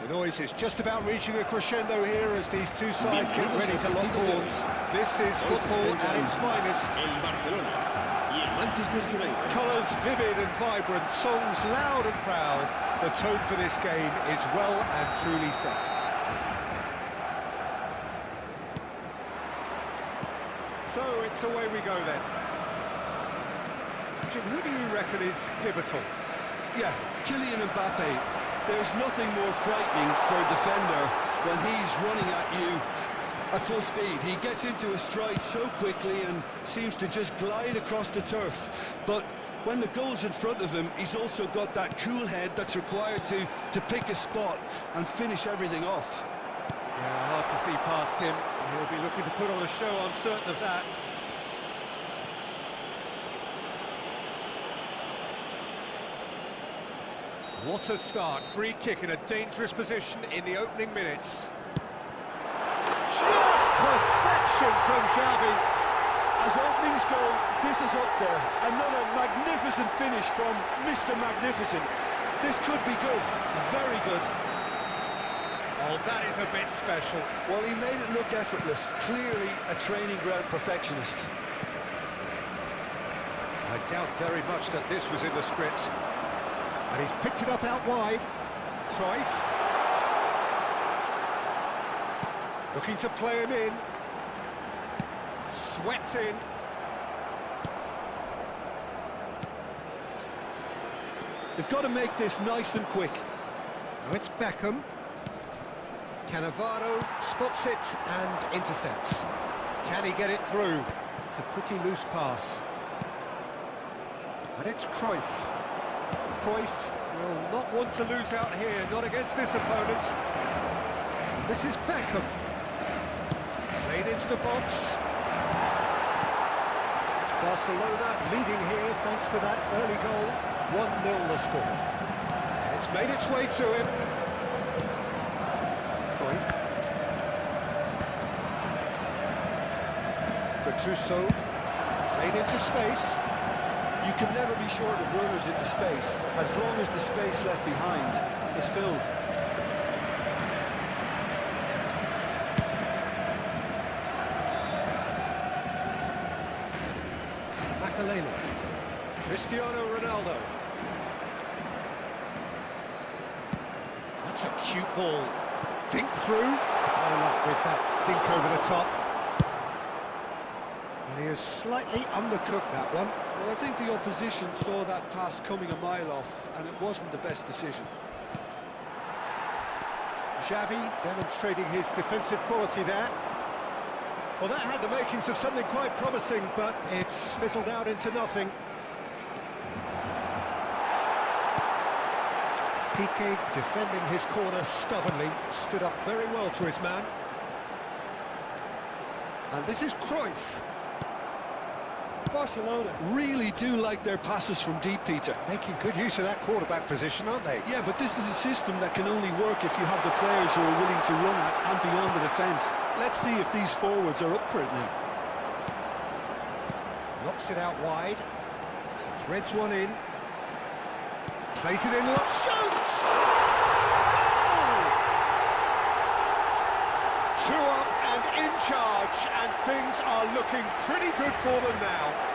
The noise is just about reaching a crescendo here as these two sides get ready to lock horns. This is football at its finest. Colours vivid and vibrant, songs loud and proud. The tone for this game is well and truly set. So it's away we go then. Jim, who do you reckon is pivotal? Yeah, Kylian Mbappe. There's nothing more frightening for a defender when he's running at you at full speed. He gets into a stride so quickly and seems to just glide across the turf. But when the goal's in front of him, he's also got that cool head that's required to pick a spot and finish everything off. Yeah, hard to see past him. He'll be looking to put on a show, I'm certain of that. What a start. Free kick in a dangerous position in the opening minutes. Just perfection from Xavi. As openings go, this is up there. Another magnificent finish from Mr. Magnificent. This could be good. Very good. Oh, that is a bit special. Well, he made it look effortless. Clearly a training ground perfectionist. I doubt very much that this was in the script. And he's picked it up out wide. Cruyff. Looking to play him in. Swept in. They've got to make this nice and quick. Now it's Beckham. Cannavaro spots it and intercepts. Can he get it through? It's a pretty loose pass. And it's Cruyff. Cruyff will not want to lose out here, not against this opponent. This is Beckham. Played into the box. Barcelona leading here thanks to that early goal. 1-0 the score. It's made its way to him. Cruyff. Gattuso. Played into space. You can never be short of runners into space, as long as the space left behind is filled. Makaleli. Cristiano Ronaldo. That's a cute ball. Dink through. No luck with that dink over the top. And he has slightly undercooked that one. Well, I think the opposition saw that pass coming a mile off, and it wasn't the best decision. Xavi demonstrating his defensive quality there. Well, that had the makings of something quite promising, but it's fizzled out into nothing. Piqué defending his corner stubbornly, stood up very well to his man. And this is Cruyff. Barcelona really do like their passes from deep, Peter. Making good use of that quarterback position, aren't they? Yeah, but this is a system that can only work if you have the players who are willing to run at and beyond the defence. Let's see if these forwards are up for it now. Knocks it out wide. Threads one in. Plays it in, shoots! Goal! 2 up and in charge, and things are looking pretty good for them now.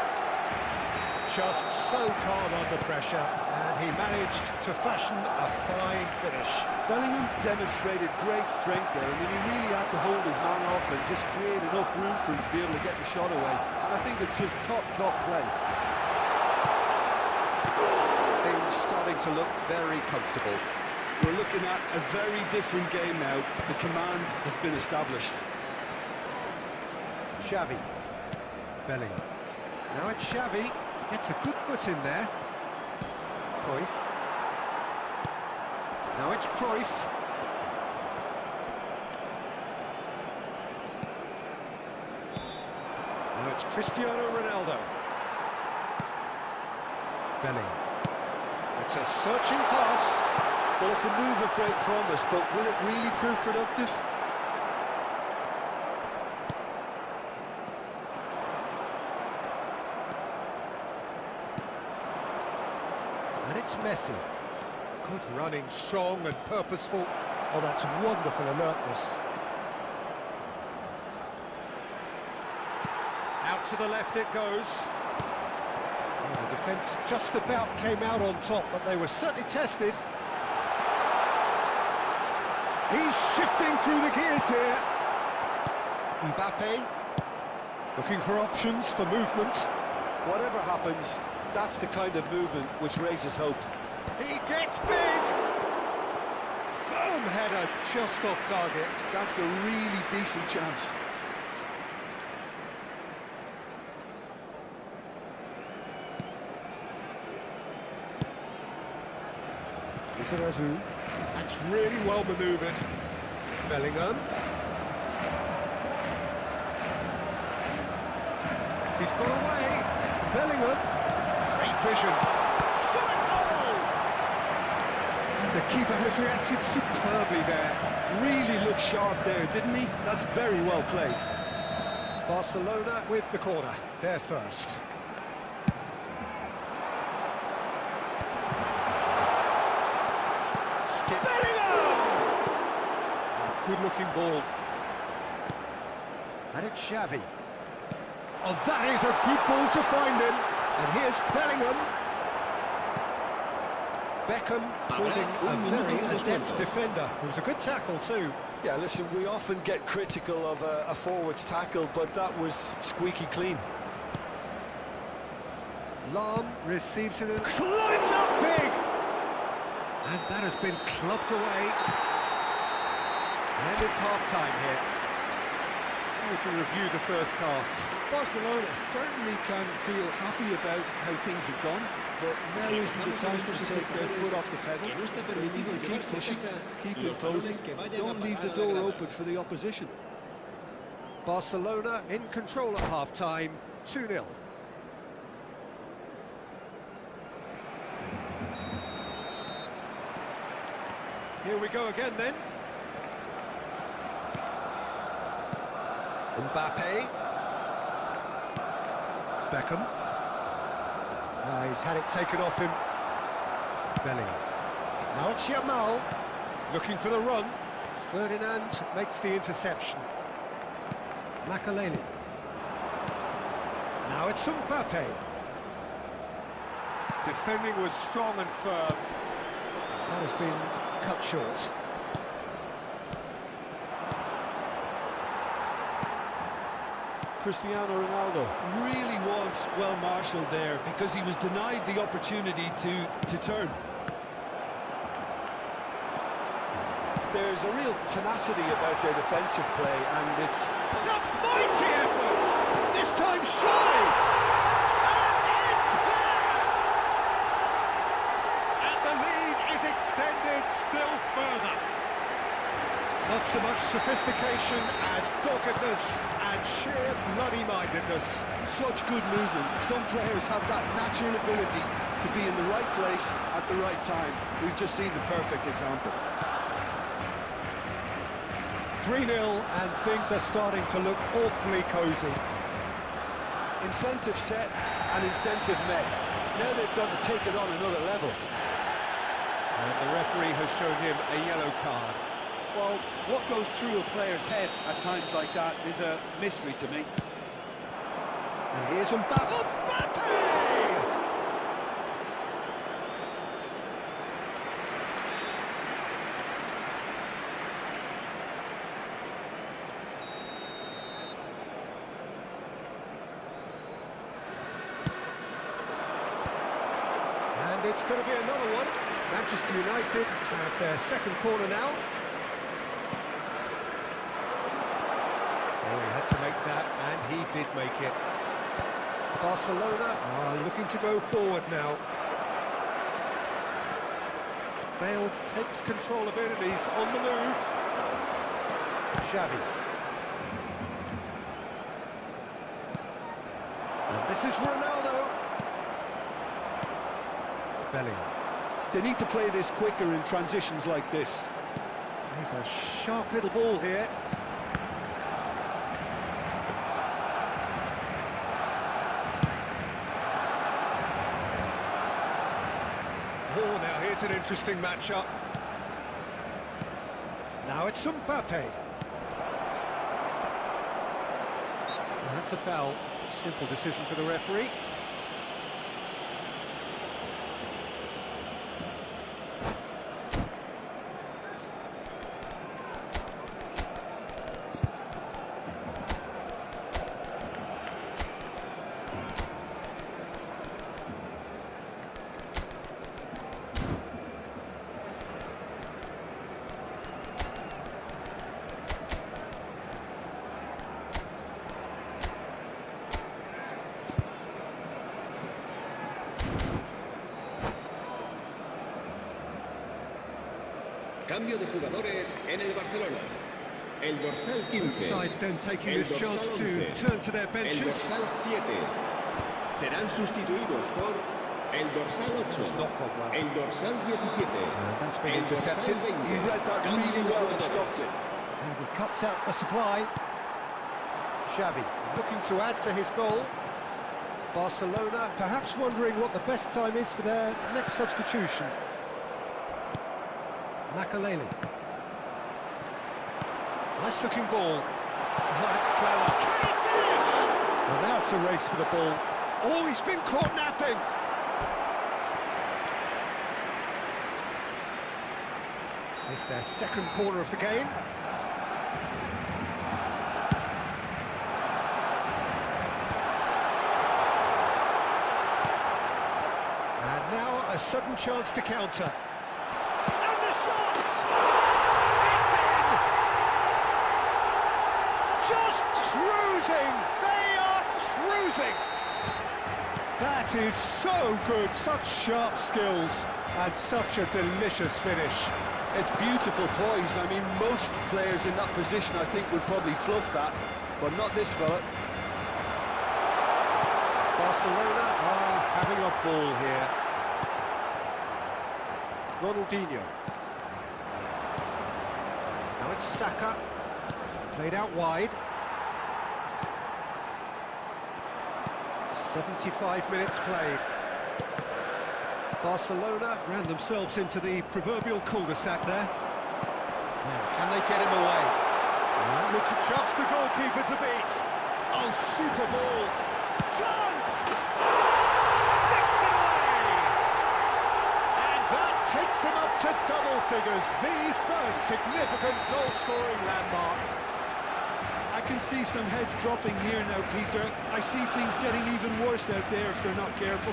Just so calm under pressure, and he managed to fashion a fine finish. Bellingham demonstrated great strength there. I mean, he really had to hold his man off and just create enough room for him to be able to get the shot away. And I think it's just top play. Things starting to look very comfortable. We're looking at a very different game now. The command has been established. Xavi. Bellingham. Now it's Xavi. Gets a good foot in there. Cruyff. Now it's Cruyff. Now it's Cristiano Ronaldo. Bellingham. It's a searching pass. Well, it's a move of great promise, but will it really prove productive? And it's Messi. Good running, strong and purposeful. Oh, that's wonderful alertness. Out to the left it goes. Oh, the defence just about came out on top, but they were certainly tested. He's shifting through the gears here. Mbappe, looking for options for movement. Whatever happens, that's the kind of movement which raises hope. He gets big! Firm header, just off target. That's a really decent chance. Lizarazu. That's really well manoeuvred. Bellingham. He's got away. Bellingham. Great vision. Shot a goal! And the keeper has reacted superbly there. Really looked sharp there, didn't he? That's very well played. Barcelona with the corner. They're first. Bellingham! Good-looking ball. And it's Xavi. Oh, that is a good ball to find him. And here's Bellingham. Beckham proving a very adept defender. It was a good tackle too. Yeah, listen, we often get critical of a forward's tackle, but that was squeaky clean. Lahm receives it and climbs up big. And that has been clubbed away. And it's half-time here. We can review the first half. Barcelona certainly can feel happy about how things have gone, but now isn't the time to take their foot off the pedal. They need to keep pushing, keep imposing, don't leave the door open for the opposition. Barcelona in control at half-time, 2-0. Here we go again then. Mbappe. Beckham. He's had it taken off him. Bellingham. Now it's Yamal. Looking for the run. Ferdinand makes the interception. Makaleli. Now it's Mbappe. Defending was strong and firm. That has been cut short. Cristiano Ronaldo really was well marshalled there because he was denied the opportunity to turn. There's a real tenacity about their defensive play, and it's a mighty effort! This time surely! And it's there! And the lead is extended still further. Not so much sophistication as doggedness and sheer bloody-mindedness. Such good movement. Some players have that natural ability to be in the right place at the right time. We've just seen the perfect example. 3-0 and things are starting to look awfully cosy. Incentive set and incentive met. Now they've got to take it on another level. And the referee has shown him a yellow card. Well, what goes through a player's head at times like that is a mystery to me. And here's Mbappe. Mbappe! And it's going to be another one. Manchester United have their second corner now. Oh, he had to make that, and he did make it. Barcelona are looking to go forward now. Bale takes control of it and he's on the move. Xavi. And this is Ronaldo. Bellingham. They need to play this quicker in transitions like this. There's a sharp little ball here. Oh, now here's an interesting matchup. Now it's Mbappe. That's a foul. Simple decision for the referee. Cambio de jugadores en el Barcelona. El dorsal Both 15. sides then taking El this chance dorsal to 11. turn to their El benches. dorsal 7. Serán sustituidos por el dorsal 8. It's not gone well. El dorsal 17. That's been El intercepted. dorsal 20. He read that Cambio really de well and jugadores. stopped it. And he cuts out the supply. Xavi looking to add to his goal. Barcelona perhaps wondering what the best time is for their next substitution. Makaleli. Nice looking ball. Oh, that's clever. Can he finish? Well, now it's a race for the ball. Oh, he's been caught napping. It's their second corner of the game. And now a sudden chance to counter. And the shot! It's in! Just cruising! They are cruising! That is so good, such sharp skills, and such a delicious finish. It's beautiful poise. I mean, most players in that position, I think, would probably fluff that, but not this fella. Barcelona are having a ball here. Ronaldinho. Now it's Saka. Played out wide. 75 minutes played. Barcelona ran themselves into the proverbial cul-de-sac there. Now, can they get him away? Well, looks just the goalkeeper to beat. Oh, super ball. Chance! Sticks it away! And that takes him up to double figures. The first significant goal-scoring landmark. I can see some heads dropping here now, Peter. I see things getting even worse out there if they're not careful.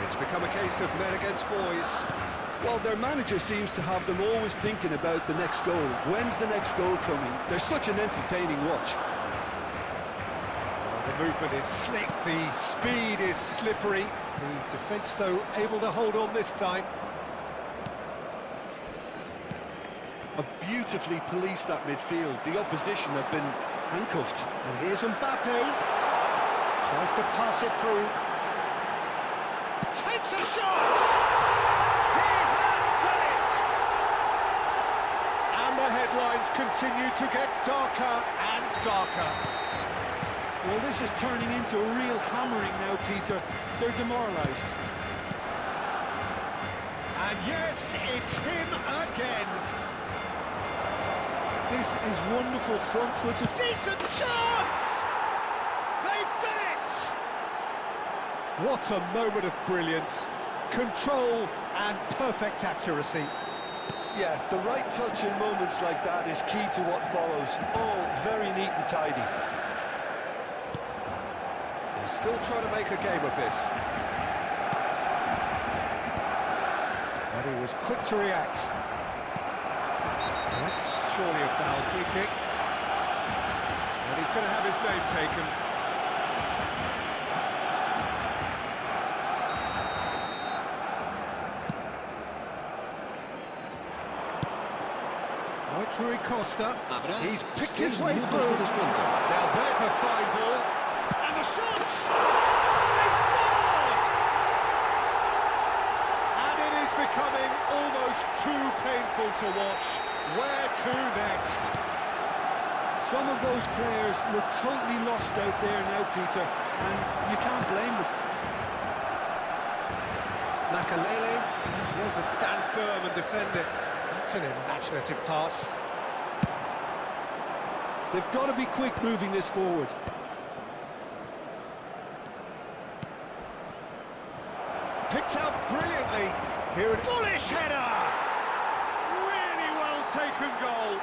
It's become a case of men against boys. Well, their manager seems to have them always thinking about the next goal. When's the next goal coming? They're such an entertaining watch. The movement is slick, the speed is slippery. The defence, though, able to hold on this time. Have beautifully policed that midfield. The opposition have been handcuffed. And here's Mbappe. Tries to pass it through. Takes a shot! He has done it! And the headlines continue to get darker and darker. Well, this is turning into a real hammering now, Peter. They're demoralised. And yes, it's him again. This is wonderful front-footed. Decent chance! They've done it! What a moment of brilliance. Control and perfect accuracy. Yeah, the right touch in moments like that is key to what follows. All very neat and tidy. They're still trying to make a game of this. And he was quick to react. That's surely a foul free kick. And he's going to have his name taken. Rui Costa, he's picked his way through. Now there's a fine ball, and the shots! They've scored! And it is becoming almost too painful to watch. Where to next? Some of those players look totally lost out there now, Peter, and you can't blame them. Makalele just wants to stand firm and defend it. That's an imaginative pass. They've got to be quick moving this forward. Picked out brilliantly. Here it is. Bullish header! Really well taken goal.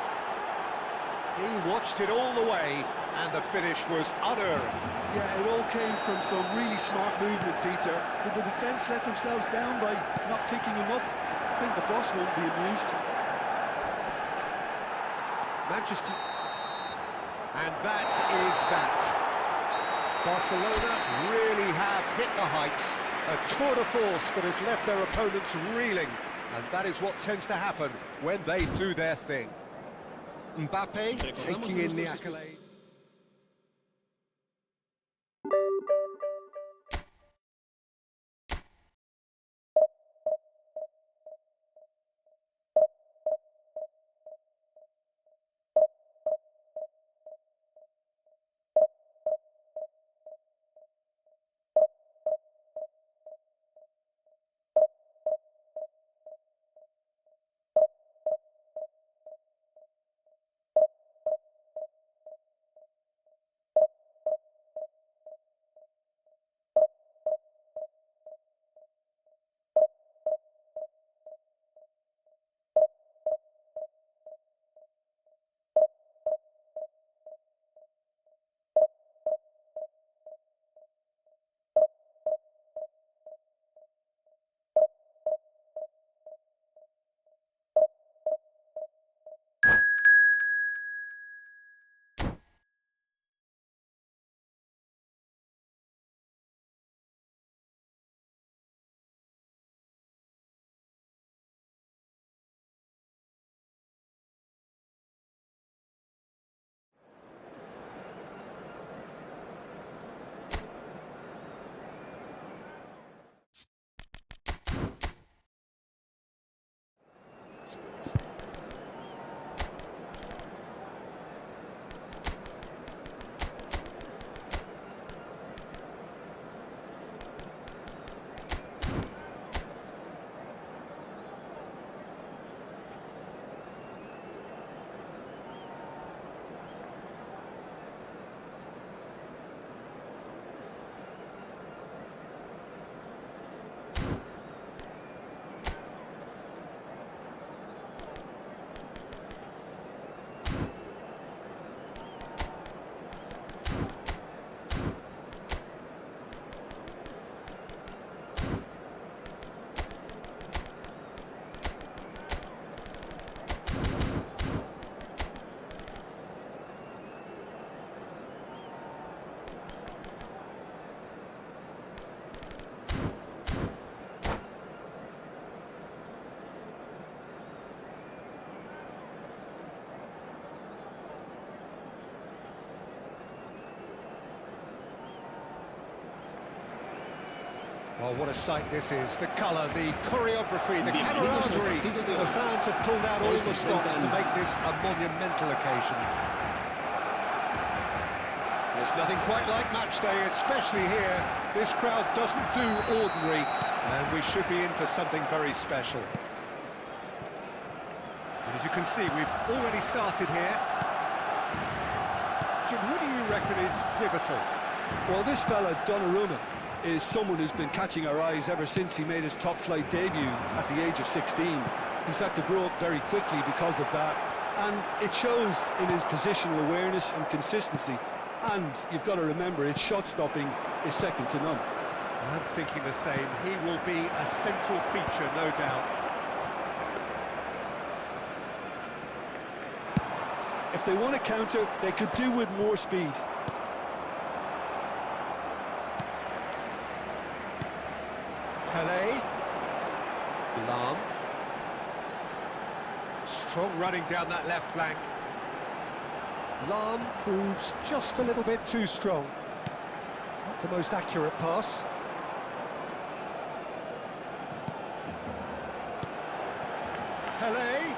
He watched it all the way, and the finish was unerring. Yeah, it all came from some really smart movement, Peter. Did the defence let themselves down by not picking him up? I think the boss won't be amused. Manchester... And that is that. Barcelona really have hit the heights. A tour de force that has left their opponents reeling. And that is what tends to happen when they do their thing. Mbappe taking in the accolade. Oh, what a sight this is. The colour, the choreography, the camaraderie. The fans have pulled out all the stops to make this a monumental occasion. There's nothing quite like match day, especially here. This crowd doesn't do ordinary, and we should be in for something very special. And as you can see, we've already started here. Jim, who do you reckon is pivotal? Well, this fella, Donnarumma, is someone who's been catching our eyes ever since he made his top-flight debut at the age of 16. He's had to grow up very quickly because of that, and it shows in his positional awareness and consistency. And you've got to remember, his shot stopping is second to none. I'm thinking the same. He will be a central feature, no doubt. If they want to counter, they could do with more speed. Pele. Lahm. Strong running down that left flank. Lahm proves just a little bit too strong. Not the most accurate pass. Pele.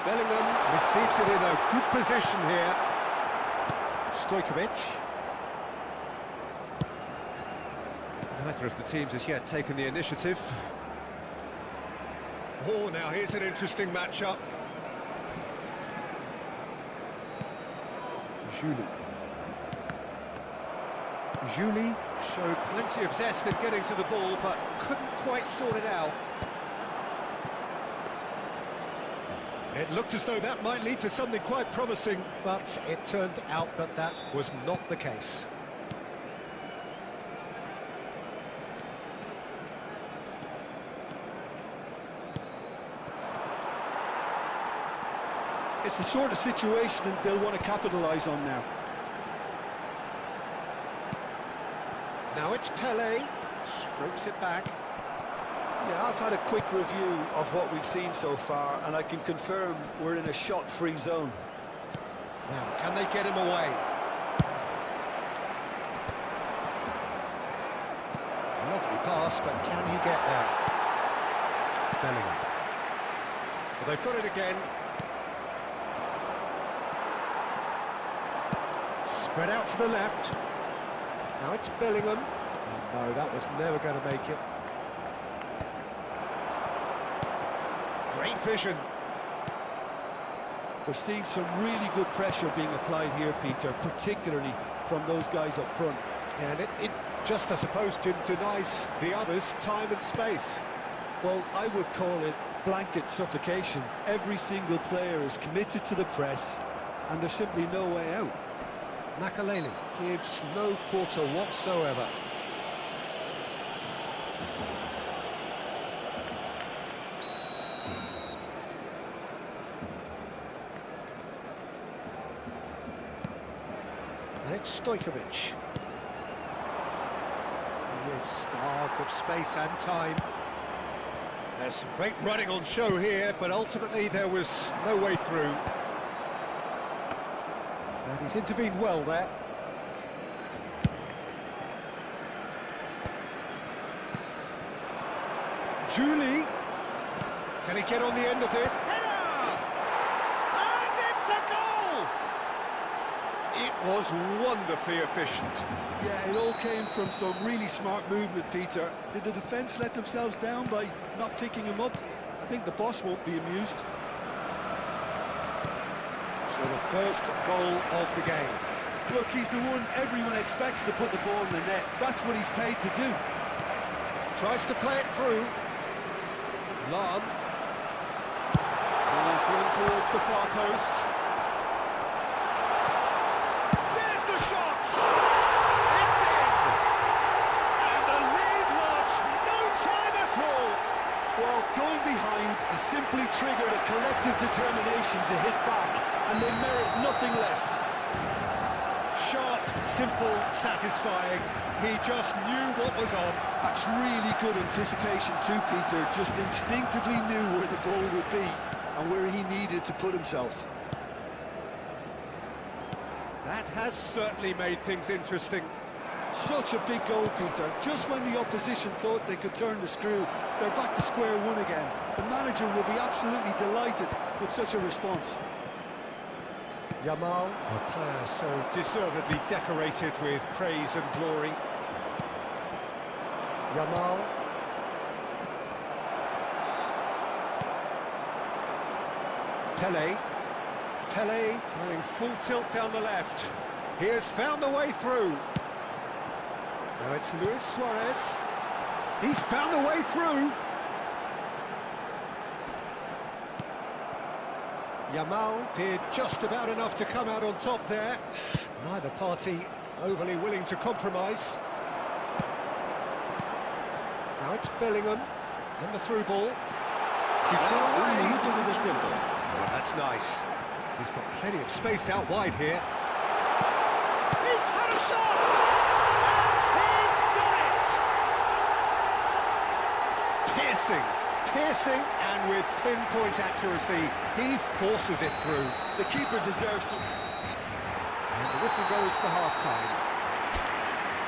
Bellingham receives it in a good position here. Stojkovic. Neither of the teams has yet taken the initiative. Oh, now here's an interesting matchup. Juli showed plenty of zest in getting to the ball, but couldn't quite sort it out. It looked as though that might lead to something quite promising, but it turned out that that was not the case. It's the sort of situation that they'll want to capitalise on now. Now it's Pele, strokes it back. Yeah, I've had a quick review of what we've seen so far, and I can confirm we're in a shot-free zone. Now, can they get him away? Lovely pass, but can he get there? Bellingham. Well, they've got it again. Spread out to the left. Now it's Bellingham. Oh, no, that was never going to make it. Great vision. We're seeing some really good pressure being applied here, Peter, particularly from those guys up front. And it just, I suppose, denies the others time and space. Well, I would call it blanket suffocation. Every single player is committed to the press, and there's simply no way out. Makelele gives no quarter whatsoever. And it's Stojkovic. He is starved of space and time. There's some great running on show here, but ultimately there was no way through. And he's intervened well there. Juli. Can he get on the end of this? Header! And it's a goal! It was wonderfully efficient. Yeah, it all came from some really smart movement, Peter. Did the defence let themselves down by not picking him up? I think the boss won't be amused. So the first goal of the game. Look, he's the one everyone expects to put the ball in the net. That's what he's paid to do. Tries to play it through. Lahm. Ball drawn towards the far post. There's the shot! It's in! And the lead lost no time at all. Well, going behind has simply triggered a collective determination to hit back, and they merit nothing less. Sharp, simple, satisfying. He just knew what was on. That's really good anticipation too, Peter. Just instinctively knew where the ball would be and where he needed to put himself. That has certainly made things interesting. Such a big goal, Peter. Just when the opposition thought they could turn the screw, they're back to square one again. The manager will be absolutely delighted with such a response. Yamal, a player so deservedly decorated with praise and glory. Yamal. Pele. Pele going full tilt down the left. He has found the way through. Now it's Luis Suarez. He's found the way through. Yamal did just about enough to come out on top there. Neither party overly willing to compromise. Now it's Bellingham, and the through ball. He's Habrá gone un away. minuto de descuento. Oh, that's nice. He's got plenty of space out wide here. He's had a shot! And he's done it! Piercing, and with pinpoint accuracy, he forces it through. The keeper deserves some. And the whistle goes for half-time.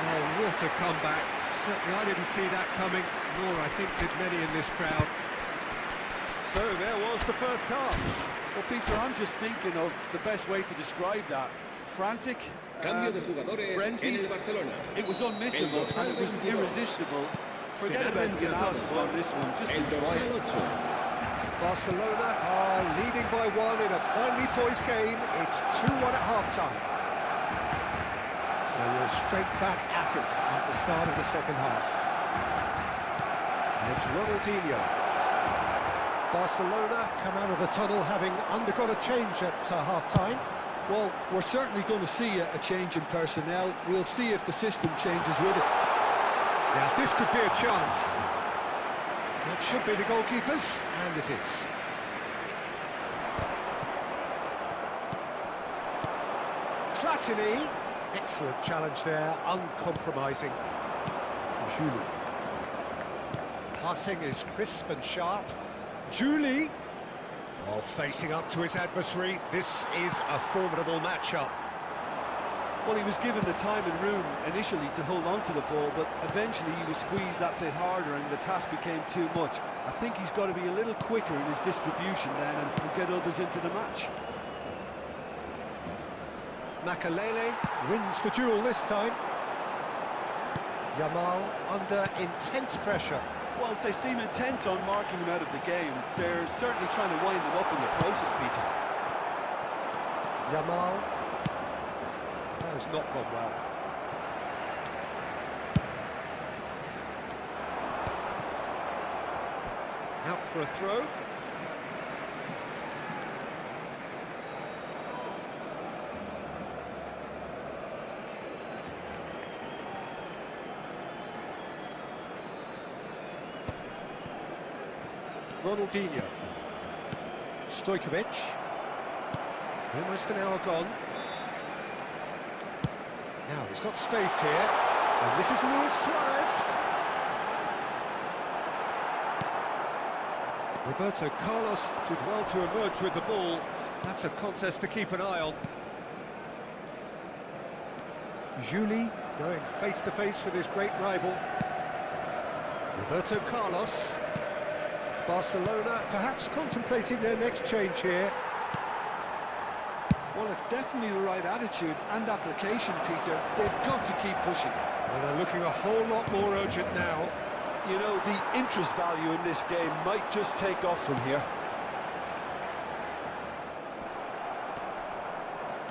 Oh, what a comeback. Certainly I didn't see that coming, nor I think did many in this crowd. So there was the first half. Well, Peter, I'm just thinking of the best way to describe that. Frantic, Cambio de jugadores en frenzied. el Barcelona. It was unmissable and it was irresistible. Forget about the analysis on this one, just El enjoy dorsal it. 8. Barcelona are leading by one in a finely poised game. It's 2-1 at half-time. So we're straight back at it at the start of the second half. And it's Ronaldinho. Barcelona come out of the tunnel having undergone a change at half-time. Well, we're certainly going to see a change in personnel. We'll see if the system changes with it. Now this could be a chance. That should be the goalkeepers, and it is. Platini. Excellent challenge there, uncompromising. Julie. Passing is crisp and sharp. Julie. Oh, facing up to his adversary. This is a formidable matchup. Well, he was given the time and room initially to hold on to the ball, but eventually he was squeezed that bit harder and the task became too much. I think he's got to be a little quicker in his distribution then and get others into the match. Makalele wins the duel this time. Yamal under intense pressure. Well, they seem intent on marking him out of the game. They're certainly trying to wind him up in the process, Peter. Yamal. That has not gone well. Out for a throw. Ronaldinho. Stojkovic. Almost an hour gone. Now he's got space here. And this is Luis Suarez. Roberto Carlos did well to emerge with the ball. That's a contest to keep an eye on. Juli going face-to-face with his great rival. Roberto Carlos. Barcelona perhaps contemplating their next change here. Well, it's definitely the right attitude and application, Peter. They've got to keep pushing. Well, they're looking a whole lot more urgent now. You know, the interest value in this game might just take off from here.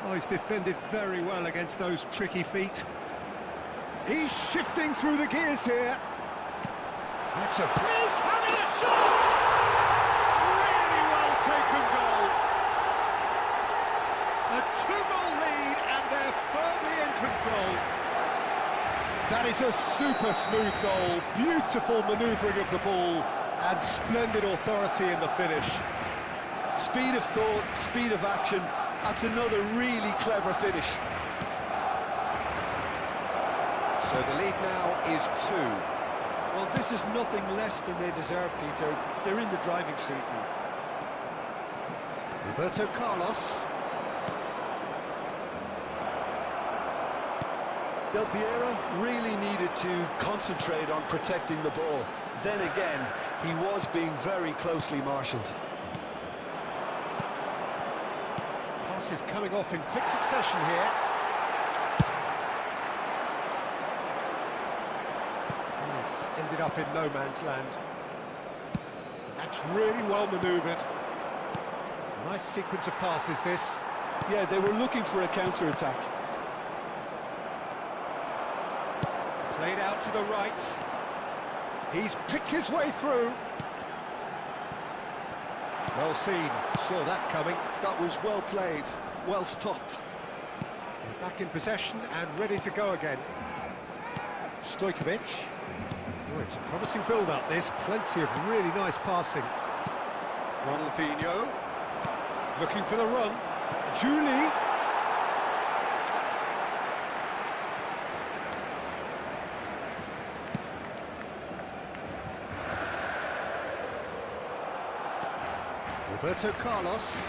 Oh, he's defended very well against those tricky feet. He's shifting through the gears here. That's a... He's having a shot! Really well taken goal. A two-goal lead, and they're firmly in control. That is a super smooth goal. Beautiful manoeuvring of the ball, and splendid authority in the finish. Speed of thought, speed of action. That's another really clever finish. So the lead now is 2. Well, this is nothing less than they deserve, Peter. They're in the driving seat now. Roberto Carlos. Del Piero really needed to concentrate on protecting the ball. Then again, he was being very closely marshalled. Passes coming off in quick succession here. This ended up in no man's land. And that's really well manoeuvred. Nice sequence of passes, this. Yeah, they were looking for a counter-attack. Played out to the right. He's picked his way through. Well seen, saw that coming. That was well played, well stopped. Back in possession and ready to go again. Stojkovic. Oh, it's a promising build-up, this. Plenty of really nice passing. Ronaldinho. Looking for the run. Julie. Roberto Carlos.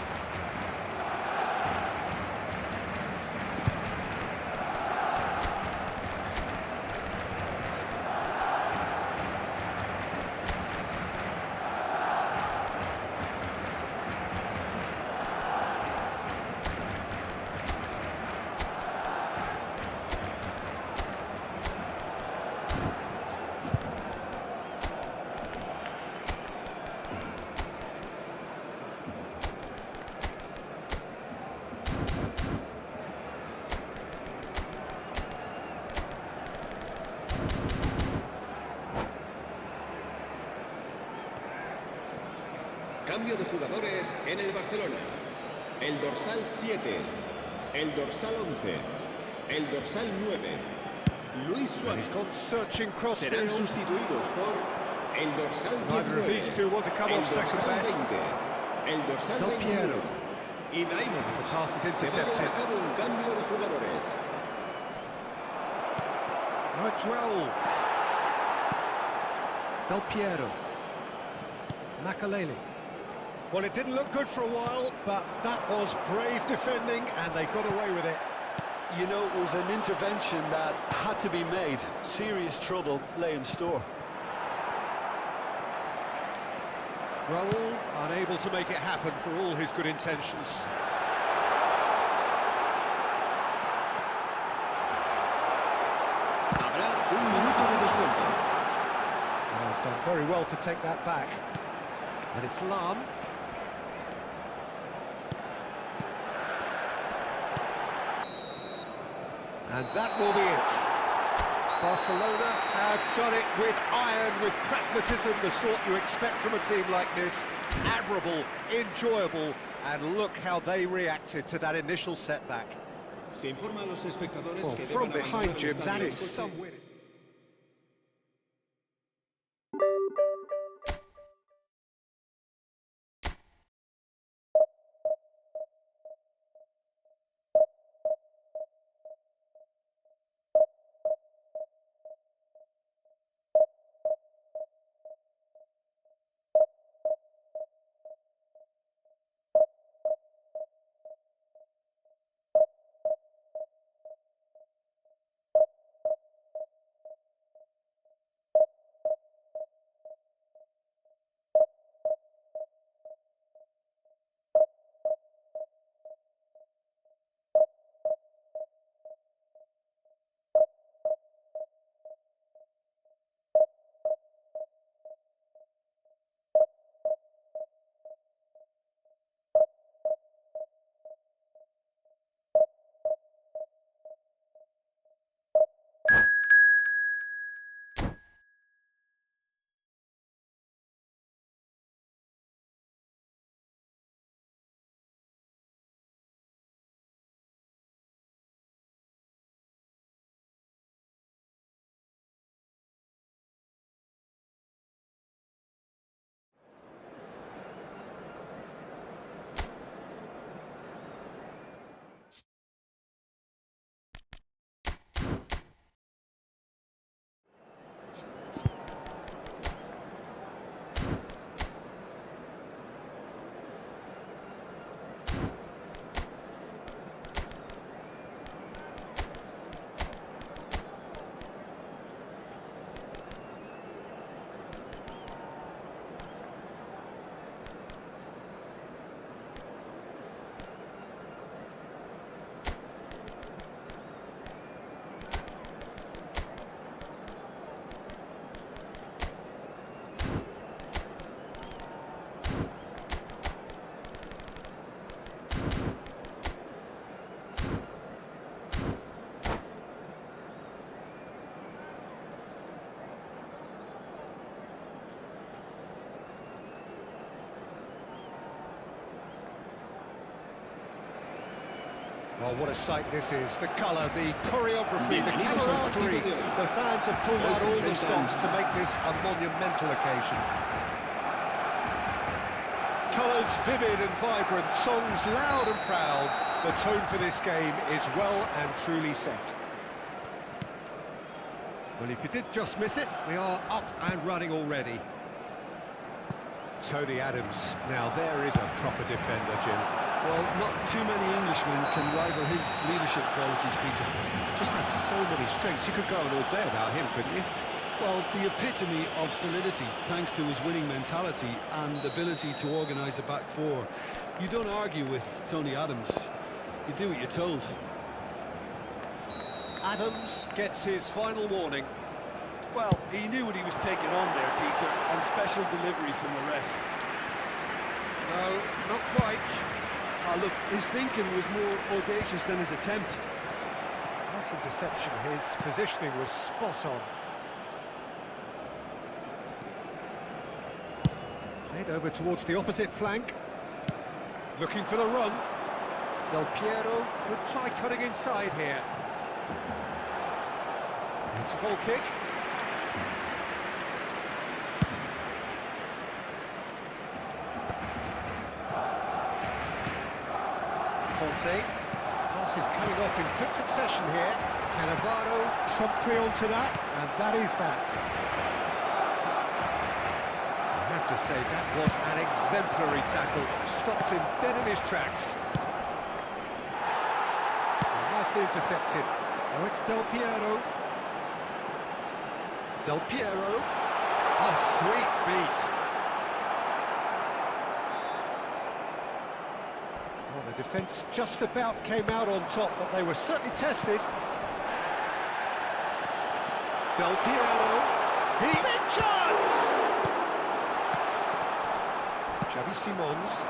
Cambio de jugadores en el Barcelona. El dorsal 7, el dorsal 11, el dorsal 9, Luis And Suárez. he's gone searching Serán crossfield. sustituidos por el dorsal Neither of 19, these two want to come el off second dorsal best. 20, el dorsal Del 21, Piero. Ibrahimovic. The pass is Se va a intercepted. llevar a cabo un cambio de jugadores. Now it's Raul. Del Piero. Makaleli. Well, it didn't look good for a while, but that was brave defending, and they got away with it. You know, it was an intervention that had to be made. Serious trouble lay in store. Raul unable to make it happen for all his good intentions. Habrá un minuto de descuento. Well, he's done very well to take that back. And it's Lam. And that will be it. Barcelona have done it with iron, with pragmatism, the sort you expect from a team like this. Admirable, enjoyable, and look how they reacted to that initial setback. Se informa a los espectadores Well, que from deban behind, abandonar el Jim, that estadio is en coche. some win. Well, what a sight this is. The colour, the choreography, the Bienvenidos al camaraderie. partido de hoy. The fans have pulled Hoy out se all the enfrentan. stops to make this a monumental occasion. Colours vivid and vibrant, songs loud and proud. The tone for this game is well and truly set. Well, if you did just miss it, we are up and running already. Tony Adams. Now, there is a proper defender, Jim. Well, not too many Englishmen can rival his leadership qualities, Peter. Just had so many strengths. You could go on all day about him, couldn't you? Well, the epitome of solidity, thanks to his winning mentality and ability to organise a back four. You don't argue with Tony Adams. You do what you're told. Adams gets his final warning. Well, he knew what he was taking on there, Peter, and special delivery from the ref. No, not quite. Ah, look, his thinking was more audacious than his attempt. Nice interception. His positioning was spot on. Played over towards the opposite flank. Looking for the run. Del Piero could try cutting inside here. It's a goal kick. Conte. Pass is coming off in quick succession here. Cannavaro promptly onto that, and that is that. I have to say, that was an exemplary tackle. Stopped him dead in his tracks. Nicely intercepted. Oh, it's Del Piero. Del Piero. Oh, sweet feet. Well, the defence just about came out on top, but they were certainly tested. Del Piero. Heaving chance! Xavi Simons.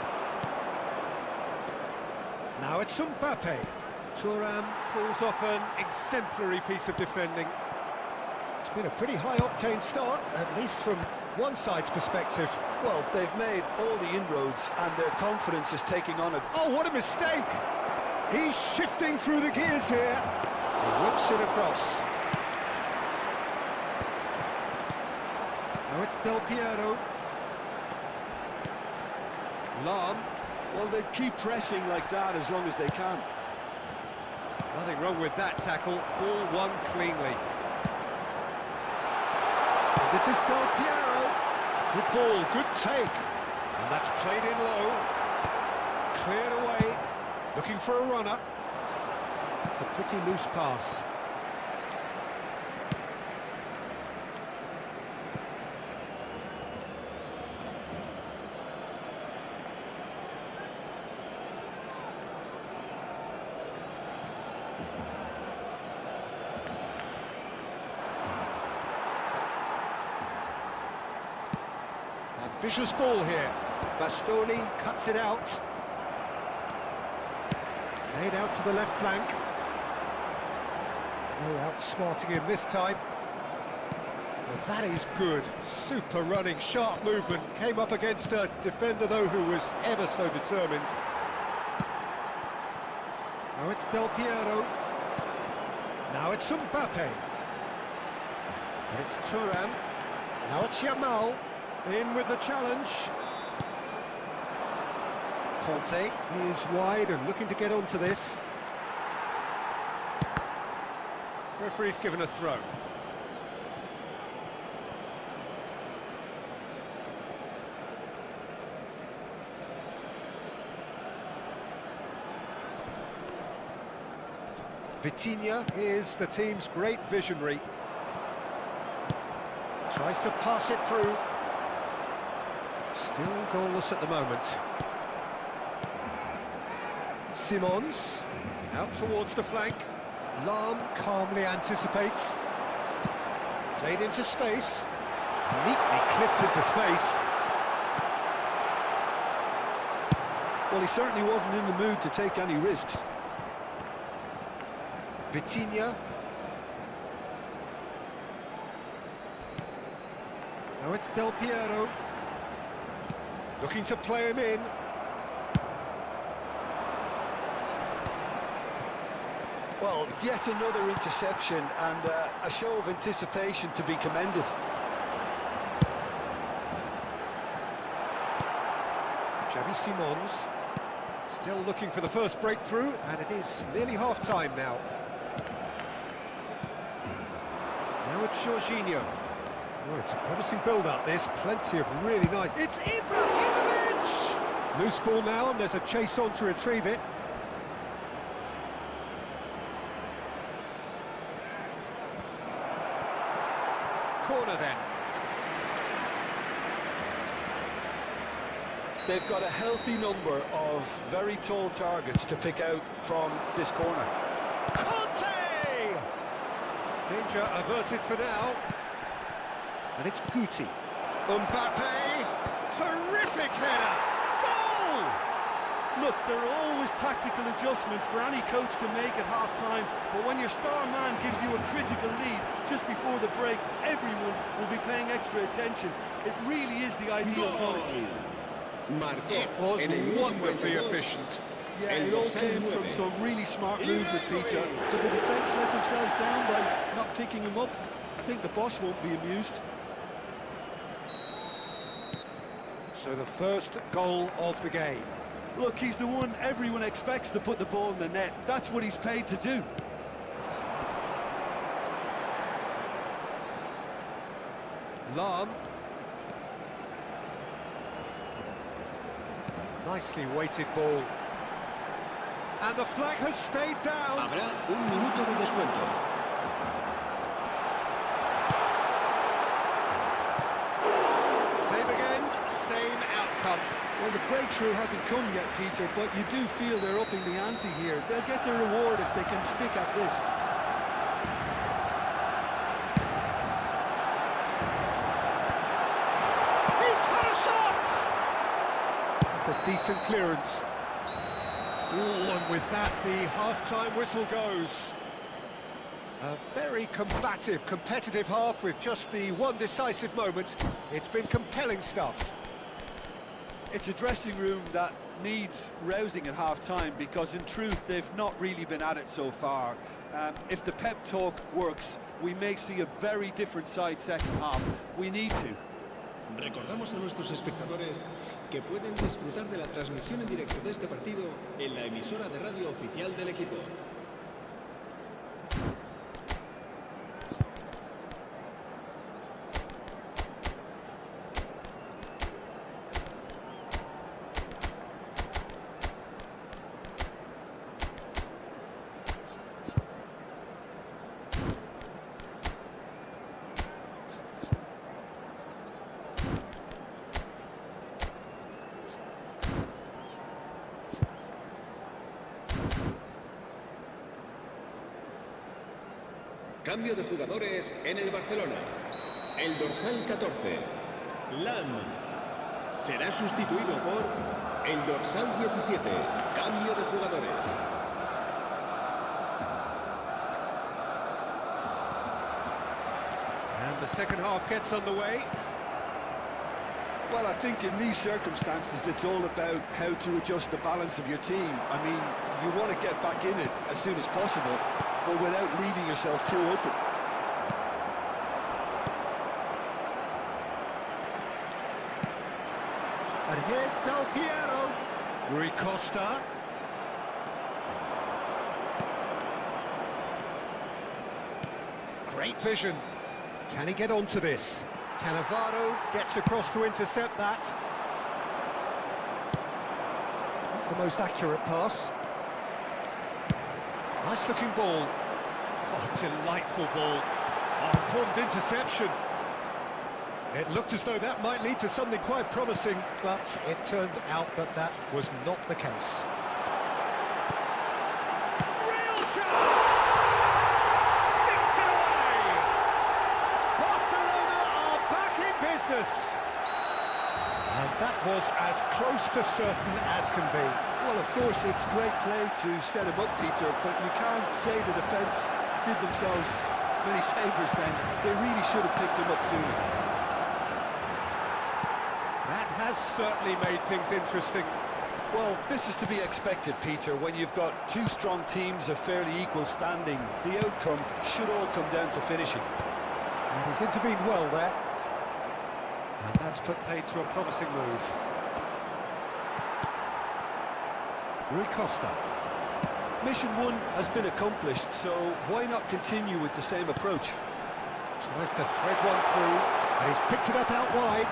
Now it's Mbappe. Thuram pulls off an exemplary piece of defending. It's been a pretty high-octane start, at least from one side's perspective. Well, they've made all the inroads and their confidence is taking on a... Oh, what a mistake! He's shifting through the gears here. He whips it across. Now it's Del Piero. Lahm. Well, they keep pressing like that as long as they can. Nothing wrong with that tackle. Ball won cleanly. This is Del Piero. Good ball, good take. And that's played in low. Cleared away. Looking for a runner. It's a pretty loose pass. Ambitious ball here. Bastoni cuts it out. Laid out to the left flank. Oh, outsmarting him this time. Well, that is good. Super running, sharp movement. Came up against a defender, though, who was ever so determined. Now it's Del Piero. Now it's Mbappe. And it's Thuram. Now it's Yamal. In with the challenge. Conte is wide and looking to get onto this. Referee's given a throw. Vitinha is the team's great visionary. Tries to pass it through. Still goalless at the moment. Simons, out towards the flank. Lahm calmly anticipates. Played into space. Neatly clipped into space. Well, he certainly wasn't in the mood to take any risks. Vitinha. Now it's Del Piero. Looking to play him in. Well, yet another interception and a show of anticipation to be commended. Xavi Simons still looking for the first breakthrough, and it is nearly half-time now. Now it's Jorginho. Oh, it's a promising build-up, this. Plenty of really nice... It's Ibrahimovic! Loose ball now, and there's a chase on to retrieve it. Corner then. They've got a healthy number of very tall targets to pick out from this corner. Conte! Danger averted for now. And it's Guti. Mbappe! Terrific header! Goal! Look, there are always tactical adjustments for any coach to make at half-time, but when your star man gives you a critical lead just before the break, everyone will be paying extra attention. It really is the ideal tonic. Marcó It was en el minuto wonderfully 52. efficient. Yeah, El it all dorsal came 9. from some really smart movement, Peter. But the defence let themselves down by not picking him up. I think the boss won't be amused. So the first goal of the game. Look, he's the one everyone expects to put the ball in the net. That's what he's paid to do. Lahm. Nicely weighted ball. And the flag has stayed down. Habrá un minuto de descuento. Same again, same outcome. Well, the breakthrough hasn't come yet, Peter, but you do feel they're upping the ante here. They'll get their reward if they can stick at this. He's had a shot! That's a decent clearance. Ooh, and with that, the half-time whistle goes. A very combative, competitive half with just the one decisive moment. It's been compelling stuff. It's a dressing room that needs rousing at half-time because, in truth, they've not really been at it so far. If the pep talk works, we may see a very different side second half. We need to. Recordamos a nuestros espectadores que pueden disfrutar de la transmisión en directo de este partido en la emisora de radio oficial del equipo. Cambio de jugadores en el Barcelona. El dorsal 14, Lam, será sustituido por el dorsal 17. Cambio de jugadores. And the second half gets underway. Well, I think in these circumstances, it's all about how to adjust the balance of your team. I mean, you want to get back in it as soon as possible, but without leaving yourself too open. And here's Del Piero. Rui Costa. Great vision. Can he get onto this? Cannavaro gets across to intercept that. Not the most accurate pass. Nice looking ball. Oh, delightful ball. Oh, important interception. It looked as though that might lead to something quite promising, but it turned out that that was not the case. Real chance! Sticks it away! Barcelona are back in business! And that was as close to certain as can be. Well, of course, it's great play to set him up, Peter, but you can't say the defence did themselves many favours then. They really should have picked him up sooner. That has certainly made things interesting. Well, this is to be expected, Peter. When you've got two strong teams of fairly equal standing, the outcome should all come down to finishing. And he's intervened well there. And that's put paid to a promising move. Rui Costa. Mission one has been accomplished, so why not continue with the same approach? Tries to thread one through, and he's picked it up out wide.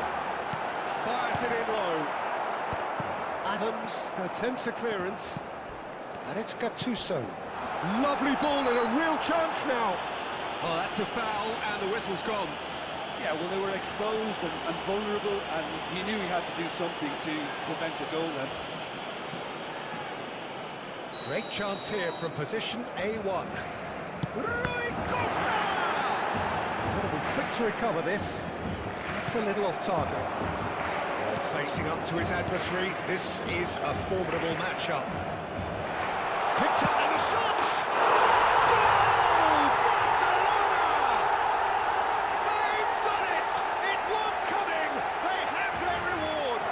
Fires it in low. Adams attempts a clearance, and it's Gattuso. Lovely ball and a real chance now. Oh, that's a foul, and the whistle's gone. Yeah, well, they were exposed and vulnerable, and he knew he had to do something to prevent a goal then. Great chance here from position A1. Rui Costa! Will be quick to recover this. That's a little off target. Facing up to his adversary, this is a formidable matchup. Picked up and the shot! Goal! Barcelona! They've done it! It was coming! They have their reward!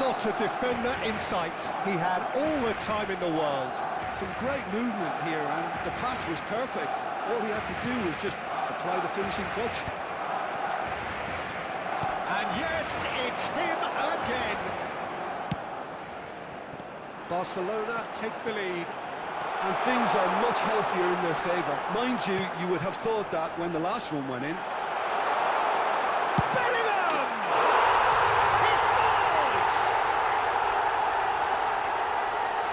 Not a defender in sight. He had all the time in the world. Some great movement here, and the pass was perfect. All he had to do was just apply the finishing touch. And yes, it's him again. Barcelona take the lead. And things are much healthier in their favour. Mind you, you would have thought that when the last one went in. Bellingham! He scores!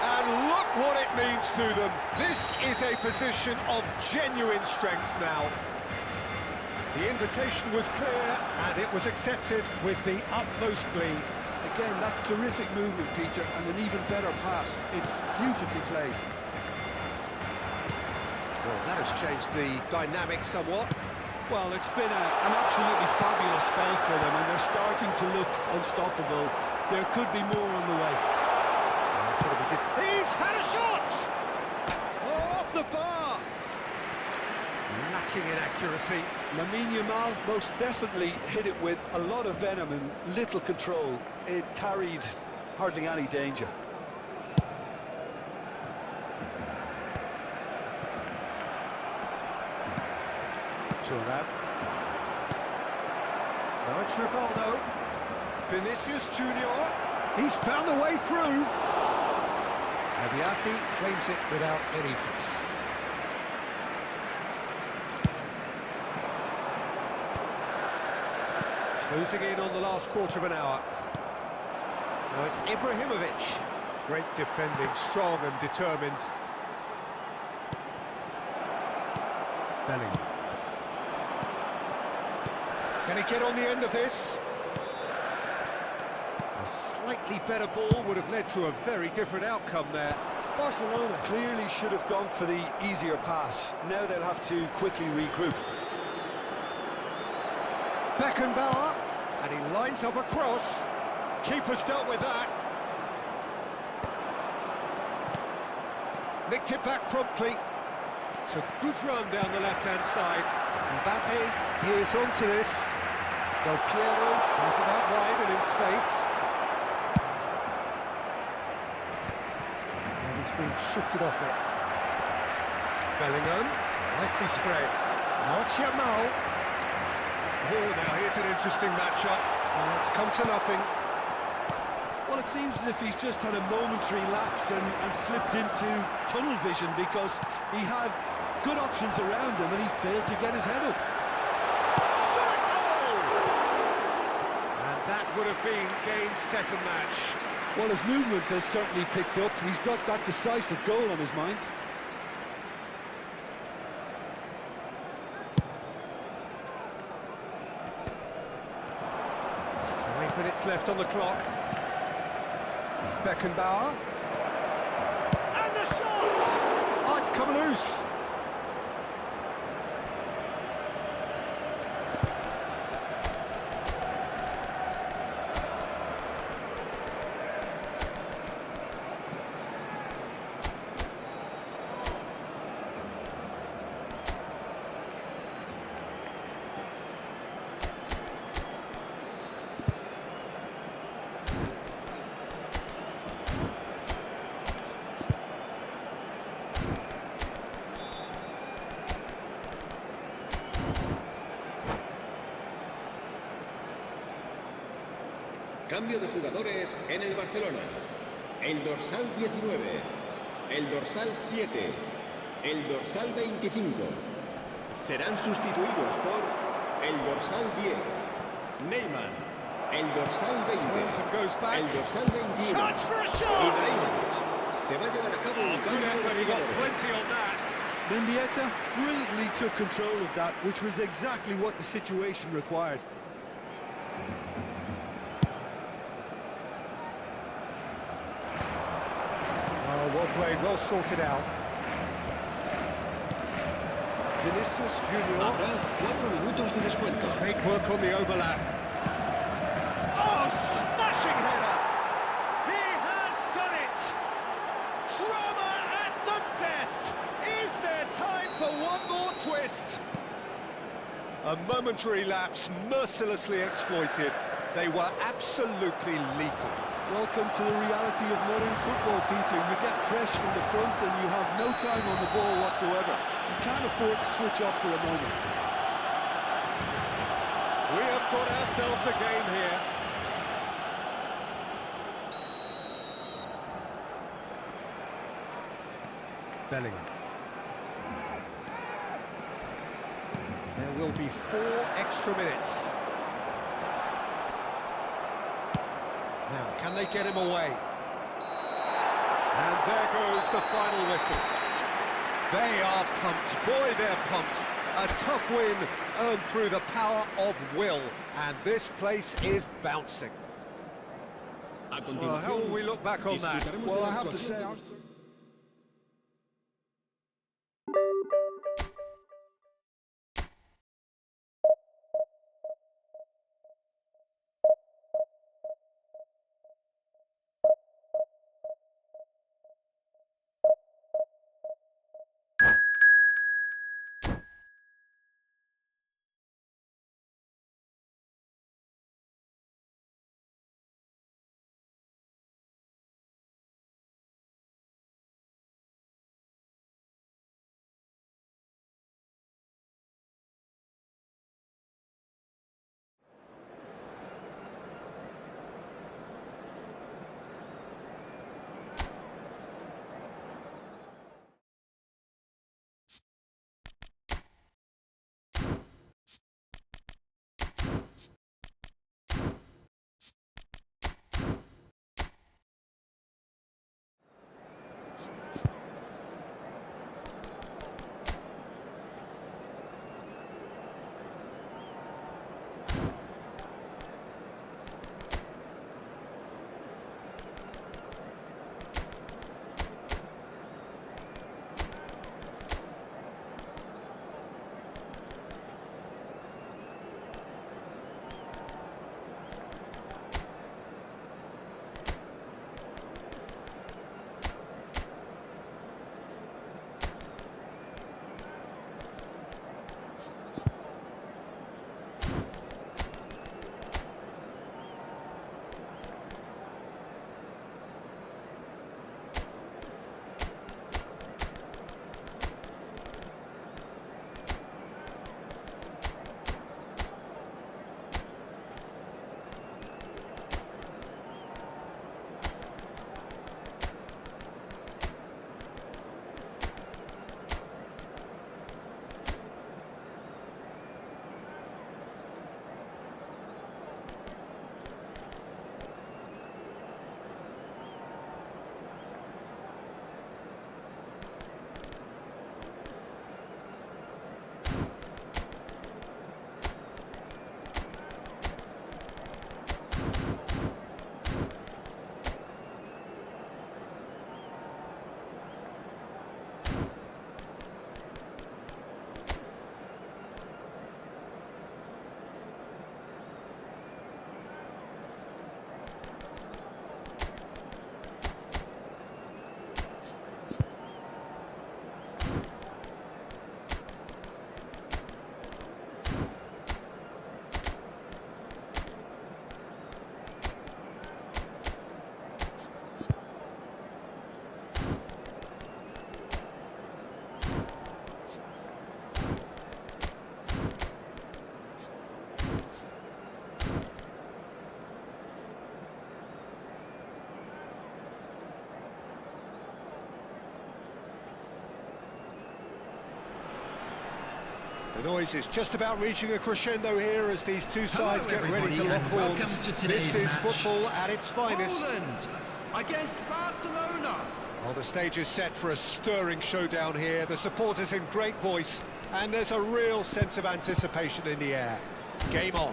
And look what it means to them. This is a position of genuine strength now. The invitation was clear, and it was accepted with the utmost glee. Again, that's terrific movement, Peter, and an even better pass. It's beautifully played. Well, that has changed the dynamic somewhat. Well, it's been an absolutely fabulous spell for them, and they're starting to look unstoppable. There could be more on the way. He's had a shot! Oh, off the bar! Lacking in accuracy. Lamine Yamal most definitely hit it with a lot of venom and little control. It carried hardly any danger. Thuram. Now it's Rivaldo. Vinicius Junior. He's found a way through. Abiati claims it without any fuss. Closing in on the last quarter of an hour. Now it's Ibrahimovic. Great defending, strong and determined. Bellingham. Can he get on the end of this? A slightly better ball would have led to a very different outcome there. Barcelona clearly should have gone for the easier pass. Now they'll have to quickly regroup. Beckenbauer, and he lines up a cross. Keeper's dealt with that. Nicked it back promptly. It's a good run down the left-hand side. Mbappe is onto this. Del Piero has it out wide and in space. And he's being shifted off it. Bellingham, nicely spread. Now it's Yamal. Oh, now here's an interesting matchup. And it's come to nothing. Well, it seems as if he's just had a momentary lapse and slipped into tunnel vision, because he had good options around him and he failed to get his head up. Shot goal! And that would have been game, set and match. Well, his movement has certainly picked up. He's got that decisive goal on his mind. Minutes left on the clock. Beckenbauer. And the shot! Oh, it's come loose. Cambio de jugadores en el Barcelona. El dorsal 19, el dorsal 7, el dorsal 25. Serán sustituidos por el dorsal 10, Neymar. El dorsal 20, Turns and goes back. el dorsal 21, Chance for a shot! Ibrahimovic. Se va a llevar a cabo un cambio de But he got jugadores. plenty on that. Mendieta brilliantly took control of that, which was exactly what the situation required. Oh, well played, well sorted out. Vinicius Junior. Habrá 4 minutos de descuento. Great work on the overlap. Oh, smashing header! He has done it! Drama at the death! Is there time for one more twist? A momentary lapse, mercilessly exploited. They were absolutely lethal. Welcome to the reality of modern football, Peter. You get pressed from the front and you have no time on the ball whatsoever. You can't afford to switch off for a moment. We have got ourselves a game here. Bellingham. There will be 4 extra minutes. Now, can they get him away? And there goes the final whistle. They are pumped. Boy, they're pumped. A tough win earned through the power of will. And this place is bouncing. A Well, how will we look back on that? disfrutaremos de Well, la I have to actuación. say, The noise is just about reaching a crescendo here as these two sides get ready to lock horns. This is football at its finest. Poland against Barcelona. Well, the stage is set for a stirring showdown here. The supporters in great voice, and there's a real sense of anticipation in the air. Game on.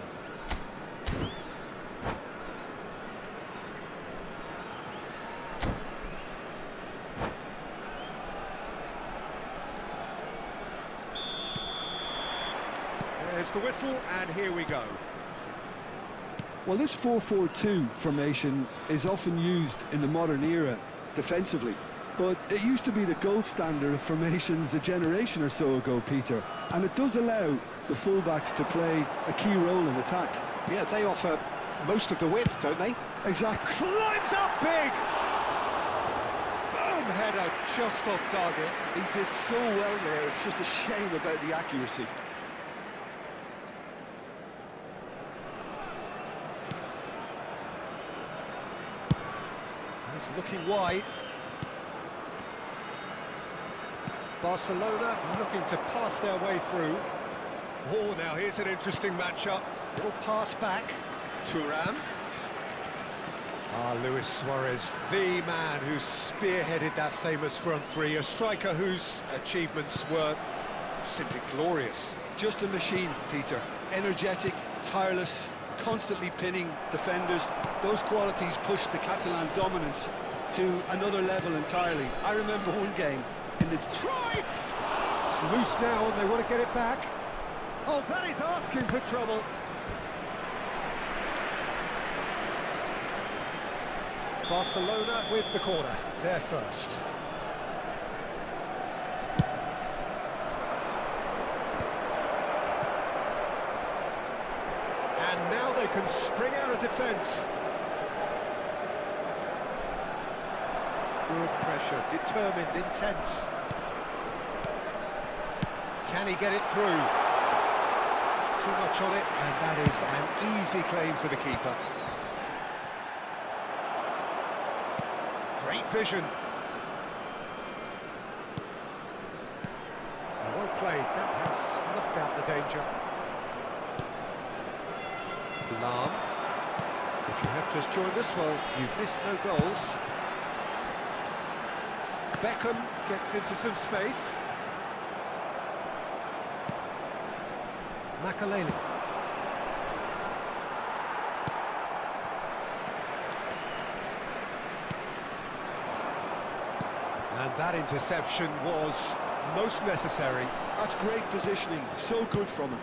There's the whistle, and here we go. Well, this 4-4-2 formation is often used in the modern era defensively, but it used to be the gold standard of formations a generation or so ago, Peter, and it does allow the fullbacks to play a key role in attack. Yeah, they offer most of the width, don't they? Exactly. Climbs up big! Firm header, just off target. He did so well there, it's just a shame about the accuracy. He's looking wide. Barcelona looking to pass their way through. Oh, now here's an interesting matchup. Little pass back. Thuram. Luis Suarez, the man who spearheaded that famous front three, a striker whose achievements were simply glorious. Just a machine, Peter. Energetic, tireless, constantly pinning defenders. Those qualities pushed the Catalan dominance to another level entirely. I remember one game in the... Cruyff! It's loose now and they want to get it back. Oh, that is asking for trouble. Barcelona with the corner, they're first. And now they can spring out of defence. Good pressure, determined, intense. Can he get it through? Too much on it, and that is an easy claim for the keeper. Great vision. Well played, that has snuffed out the danger. Lahm. If you have just joined us, well, you've missed no goals. Beckham gets into some space. Makaleli. And that interception was most necessary. That's great positioning, so good from him.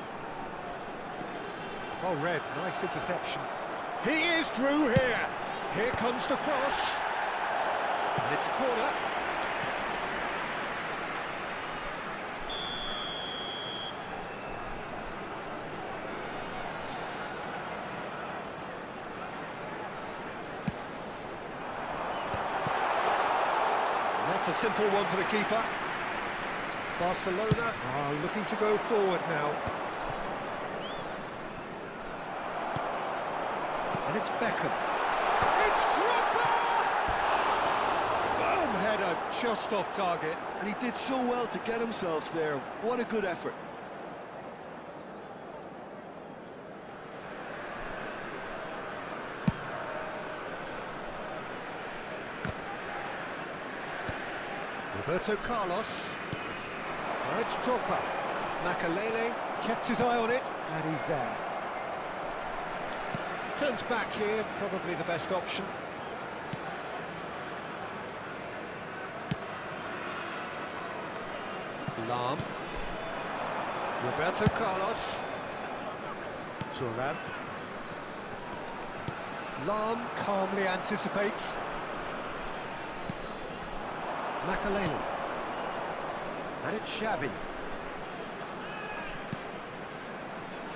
Well read, nice interception. He is through here. Here comes the cross. And it's a corner. That's a simple one for the keeper. Barcelona are looking to go forward now. And it's Beckham. It's Drogba! Firm header, just off target. And he did so well to get himself there. What a good effort. Roberto Carlos. Now it's Drogba. Makaleli kept his eye on it, and he's there. Turns back here, probably the best option. Lahm. Roberto Carlos. Thuram. Lahm calmly anticipates. Makaleli. And it's Xavi.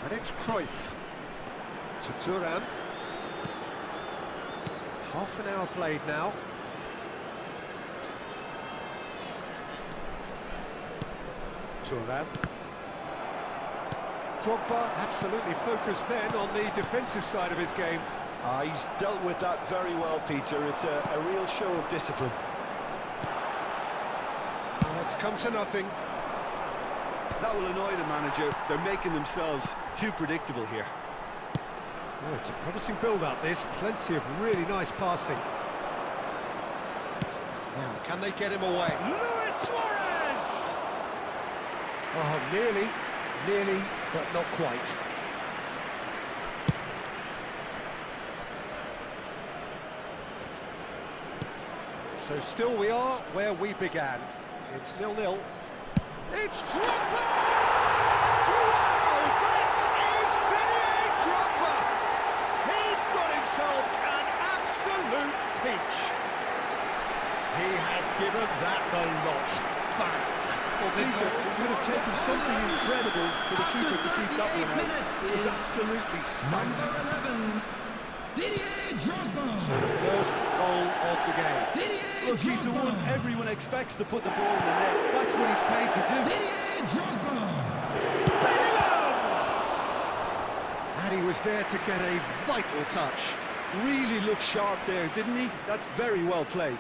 And it's Cruyff. To Thuram. Half an hour played now. Thuram. Drogba absolutely focused then on the defensive side of his game. He's dealt with that very well, Peter. It's a real show of discipline. It's come to nothing. That will annoy the manager. They're making themselves too predictable here. Oh, it's a promising build-up, this. Plenty of really nice passing. Now, can they get him away? Luis Suarez! Oh, nearly, but not quite. So still we are where we began. It's 0-0. It's Drogba! Wow, that is Didier Drogba! He's got himself an absolute peach. He has given that the lot. Bang! Well, Peter, it would have taken something incredible for the keeper to keep that one out. It was absolutely spanked. So the first goal of the game. Look, he's the one everyone expects to put the ball in the net. That's what he's paid to do. And he was there to get a vital touch. Really looked sharp there, didn't he? That's very well played.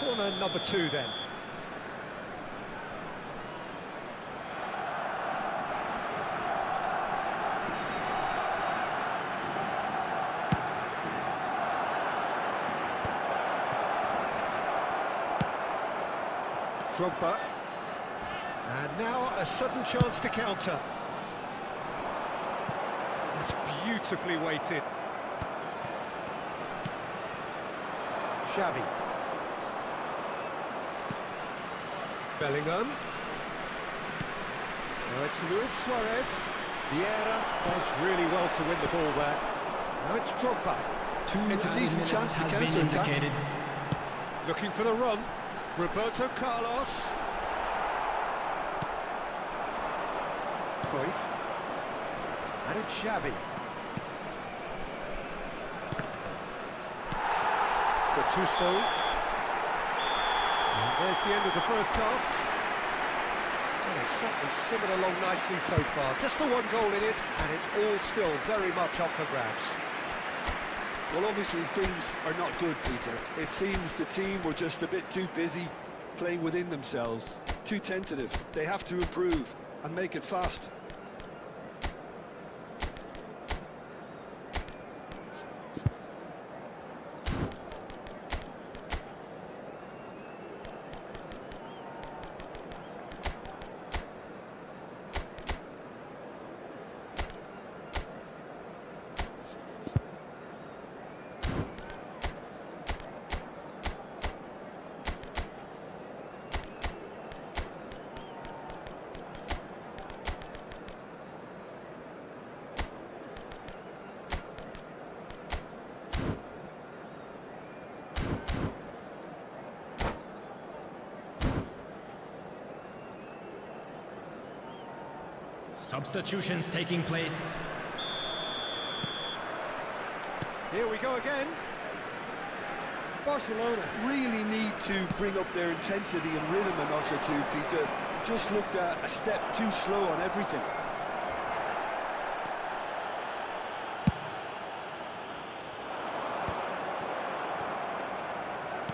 Corner number 2 then. Drogba. And now a sudden chance to counter. That's beautifully weighted. Xavi. Bellingham. Now it's Luis Suarez. Vieira does really well to win the ball there. Now it's Drogba. It's a decent chance to counter-attack. Looking for the run. Roberto Carlos. Cruyff. And it's Xavi. Gattuso. And there's the end of the first half. Well, it's certainly simmered along nicely so far. Just the one goal in it, and it's all still very much up for grabs. Well, obviously things are not good, Peter. It seems the team were just a bit too busy playing within themselves, too tentative. They have to improve and make it fast. Substitutions taking place. Here we go again. Barcelona really need to bring up their intensity and rhythm a notch or two, Peter. Just looked a step too slow on everything.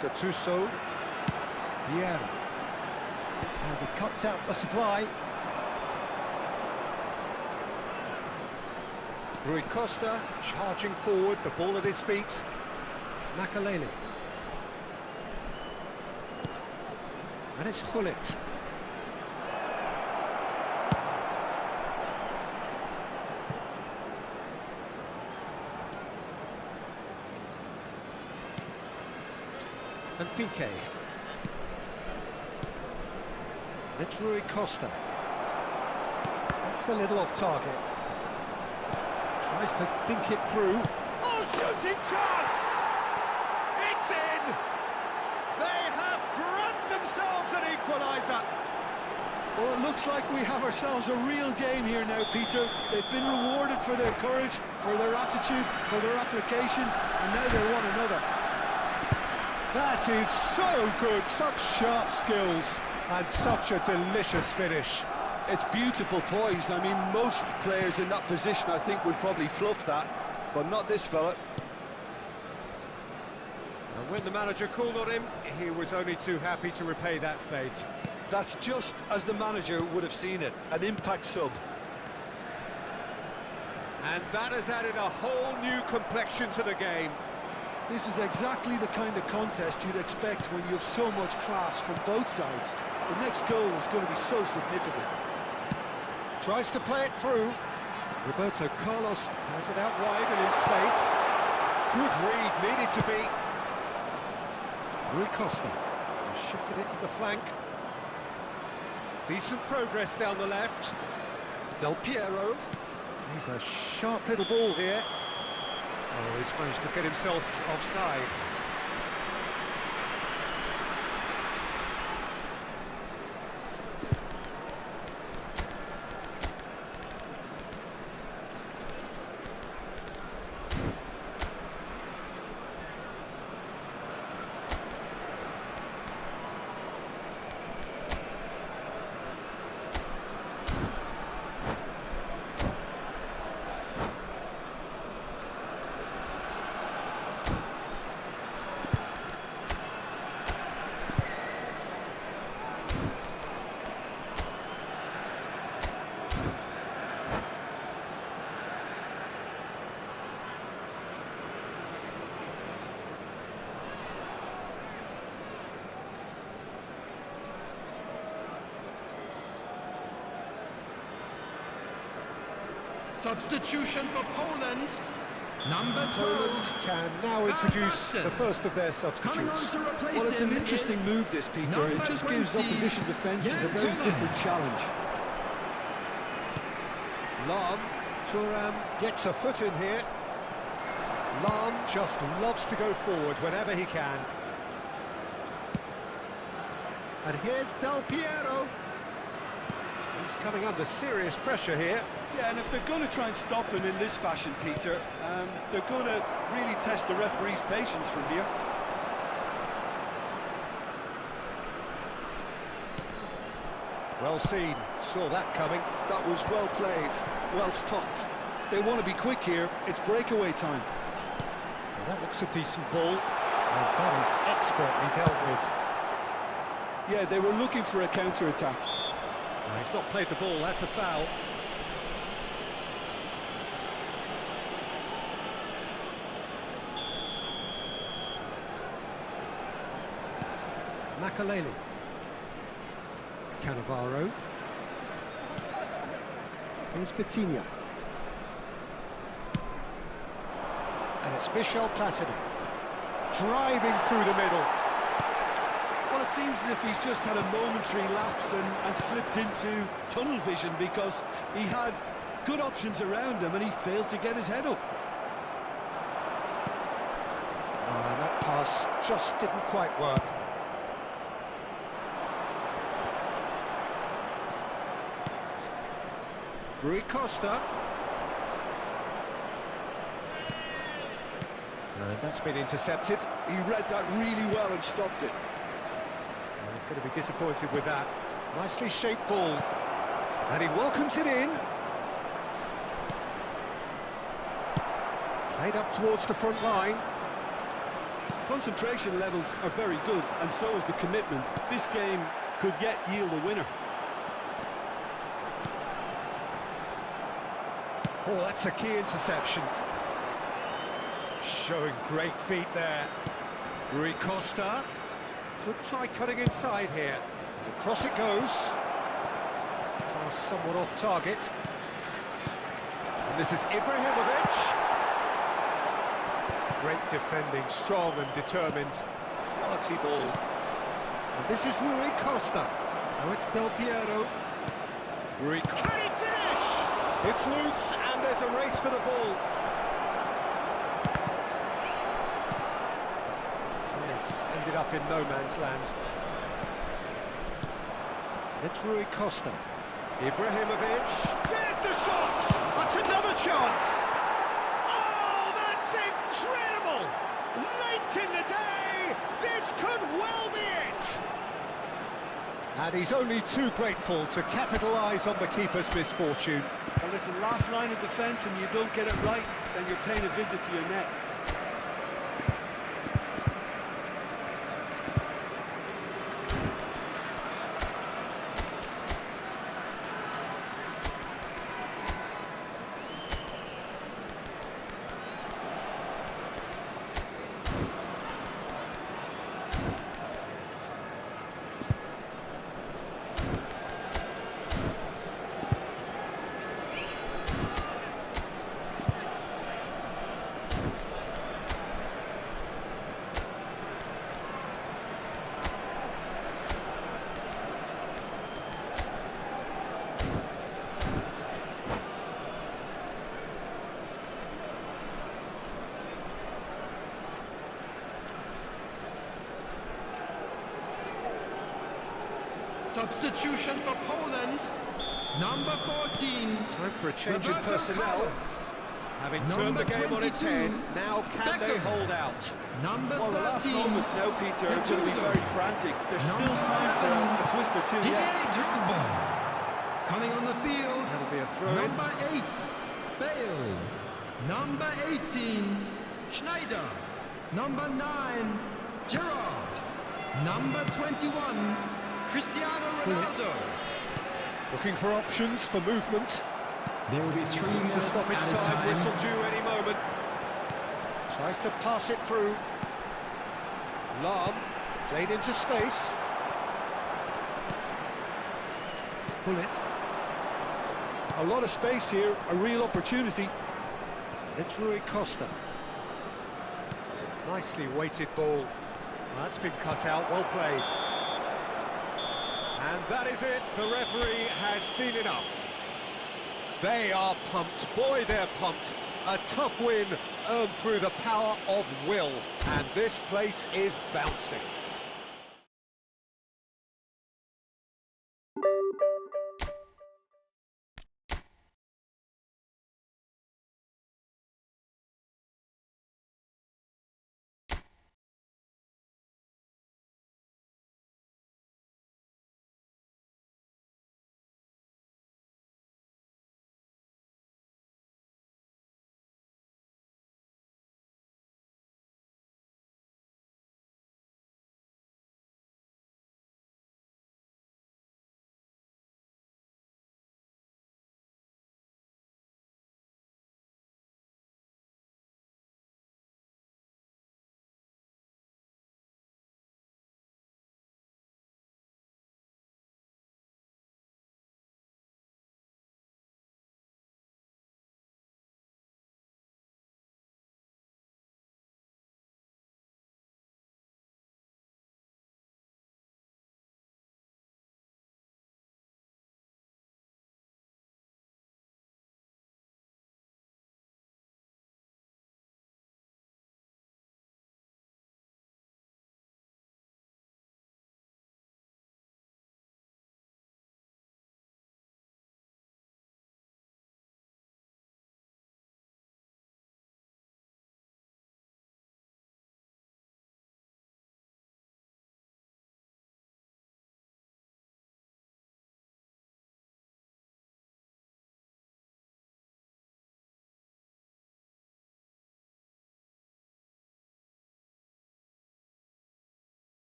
Gattuso. Vieira. And he cuts out the supply. Rui Costa charging forward, the ball at his feet. Makalele. And it's Gullit. And Piqué. It's Rui Costa. That's a little off target. Tries to think it through. Oh, shooting chance! It's in! They have grabbed themselves an equaliser. Well, it looks like we have ourselves a real game here now, Peter. They've been rewarded for their courage, for their attitude, for their application, and now they want another. That is so good, such sharp skills, and such a delicious finish. It's beautiful poise. I mean, most players in that position, I think, would probably fluff that, but not this fella. And when the manager called on him, he was only too happy to repay that faith. That's just as the manager would have seen it, an impact sub. And that has added a whole new complexion to the game. This is exactly the kind of contest you'd expect when you have so much class from both sides. The next goal is going to be so significant. Tries to play it through. Roberto Carlos has it out wide and in space. Good read, needed to be. Rui Costa shifted it to the flank. Decent progress down the left. Del Piero. He's a sharp little ball here. Oh, he's managed to get himself offside. Substitution for Poland. Number 12. Poland can now introduce the first of their Coming on substitutes. to replace Well, it's an him interesting is move, this, Peter. It number just gives 20, opposition defences a very Jan different Koeman. challenge. Lahm, Thuram gets a foot in here. Lahm just loves to go forward whenever he can. And here's Del Piero. He's coming under serious pressure here. Yeah, and if they're going to try and stop him in this fashion, Peter, they're going to really test the referee's patience from here. Well seen, saw that coming. That was well played, well stopped. They want to be quick here. It's breakaway time. Well, that looks a decent ball, and that is expertly dealt with. Yeah, they were looking for a counter-attack. Well, he's not played the ball, that's a foul. Makaleli. Cannavaro. Here's Vitinha. And it's Michel Platini. Driving through the middle. Well, it seems as if he's just had a momentary lapse and slipped into tunnel vision because he had good options around him and he failed to get his head up. And that pass just didn't quite work. Rui Costa. And that's been intercepted. He read that really well and stopped it. And he's going to be disappointed with that. Nicely shaped ball. And he welcomes it in. Played up towards the front line. Concentration levels are very good, and so is the commitment. This game could yet yield a winner. Oh, that's a key interception. Showing great feet there. Rui Costa could try cutting inside here. Across it goes. Pass somewhat off target. And this is Ibrahimovic. Great defending, strong and determined. Quality ball. And this is Rui Costa. Now it's Del Piero. Rui Costa. Can he finish? It's loose and there's a race for the ball. Yes, ended up in no man's land. It's Rui Costa. Ibrahimovic. There's the shot! That's another chance! Oh, that's incredible! Late in the day, this could well be it! And he's only too grateful to capitalise on the keeper's misfortune. Well, listen, last line of defence and you don't get it right, then you're paying a visit to your net. Substitution for Poland. Number 14. Time for a change in Roberto personnel. Carlos. Having turned the Number game on its 22, head, now can they Beckham. hold out? Number Well, the last 13. moments now, Peter, are going to be Gattuso. very frantic. There's still Number time for 11, a twist or two Didier yet. Drogba. Coming on the field. That'll be a throw-in. Number 8, Bale. Number 18, Schneider. Number 9, Gerrard. Number 21, Cristiano Ronaldo. Looking for options for movement. There will be 3 To minutes stoppage added time, whistle due any moment. Tries to pass it through. Lahm played into space. Bullet. A lot of space here, a real opportunity. It's Rui Costa. Nicely weighted ball. That's been cut out, well played. And that is it, the referee has seen enough. They are pumped, boy they're pumped. A tough win earned through the power of will, and this place is bouncing.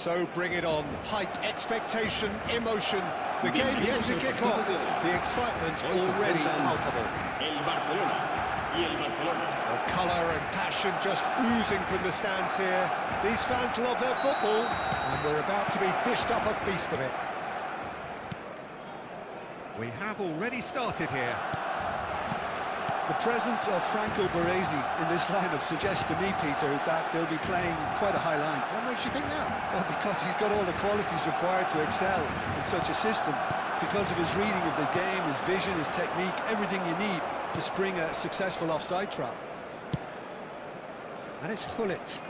So bring it on. Hype, expectation, emotion. The game yet to kick off. The excitement already palpable. El Barcelona y el Barcelona. Colour and passion just oozing from the stands here. These fans love their football, and we're about to be dished up a feast of it. We have already started here. The presence of Franco Baresi in this lineup suggests to me, Peter, that they'll be playing quite a high line. What makes you think that? Well, because he's got all the qualities required to excel in such a system. Because of his reading of the game, his vision, his technique, everything you need to spring a successful offside trap. And it's Gullit.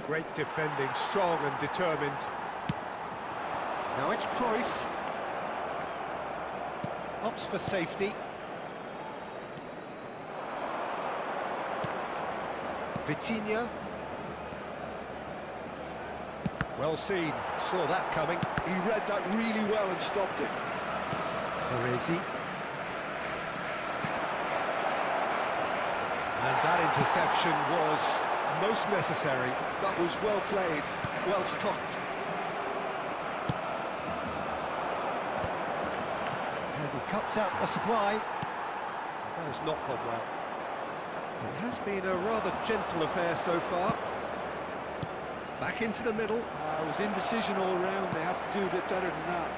Great defending, strong and determined. Now it's Cruyff. Opts for safety. Vitinha. Well seen, saw that coming. He read that really well and stopped it. Baresi. And that interception was most necessary. That was well played, well stopped. And he cuts out the supply. That has not gone well. It has been a rather gentle affair so far. Back into the middle. It was indecision all round. They have to do a bit better than that.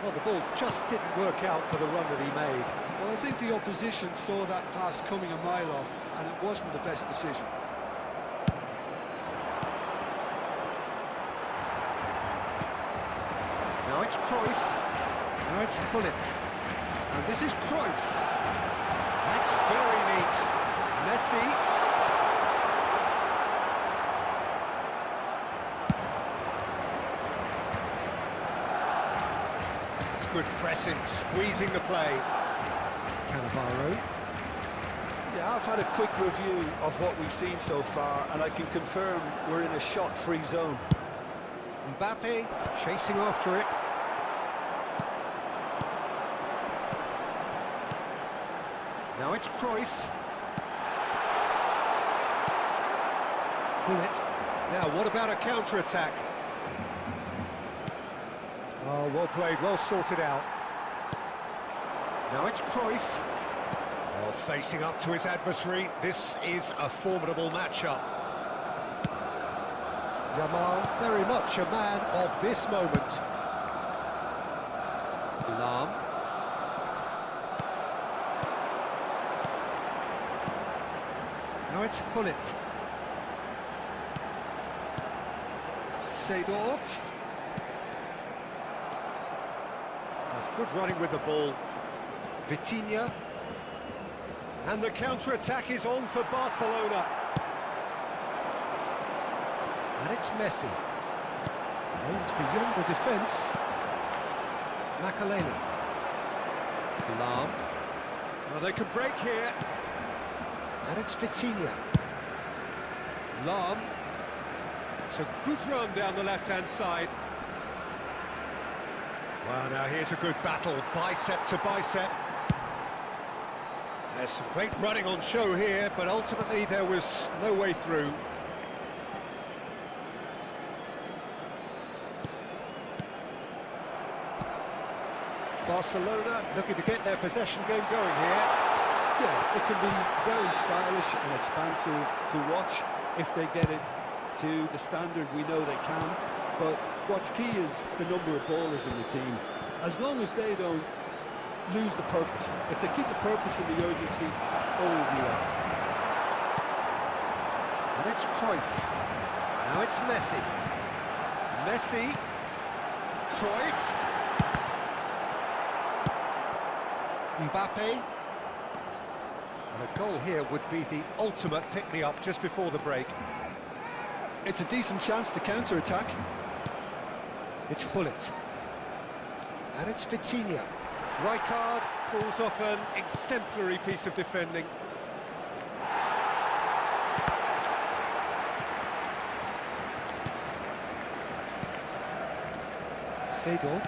Well, the ball just didn't work out for the run that he made. Well, I think the opposition saw that pass coming a mile off, and it wasn't the best decision. Now it's Cruyff. Now it's Gullit. And this is Cruyff. That's very neat. Messi. It's good pressing, squeezing the play. Cannavaro. Yeah, I've had a quick review of what we've seen so far, and I can confirm we're in a shot-free zone. Mbappe chasing after it. Now it's Cruyff. Gullit. Now, what about a counter-attack? Oh, well played, well sorted out. Now it's Cruyff. Oh, facing up to his adversary. This is a formidable matchup. Yamal, very much a man of this moment. Lahm. Now it's Gullit. Seedorf. That's good running with the ball. Vitinha. And the counter-attack is on for Barcelona. And it's Messi. Aimed beyond the defence. Makaleli. Lahm. Well, they can break here. And it's Vitinha. Lahm. It's a good run down the left-hand side. Well, now here's a good battle, bicep to bicep. There's some great running on show here, but ultimately there was no way through. Barcelona looking to get their possession game going here. Yeah, it can be very stylish and expansive to watch if they get it to the standard we know they can. But what's key is the number of ballers in the team. As long as they don't lose the purpose, if they keep the purpose and the urgency, all will be well. And it's Cruyff. Now it's Messi. Messi. Cruyff. Mbappe. And a goal here would be the ultimate pick-me-up just before the break. It's a decent chance to counter-attack. It's Gullit. And it's Vitinha. Rijkaard pulls off an exemplary piece of defending. Seedorf.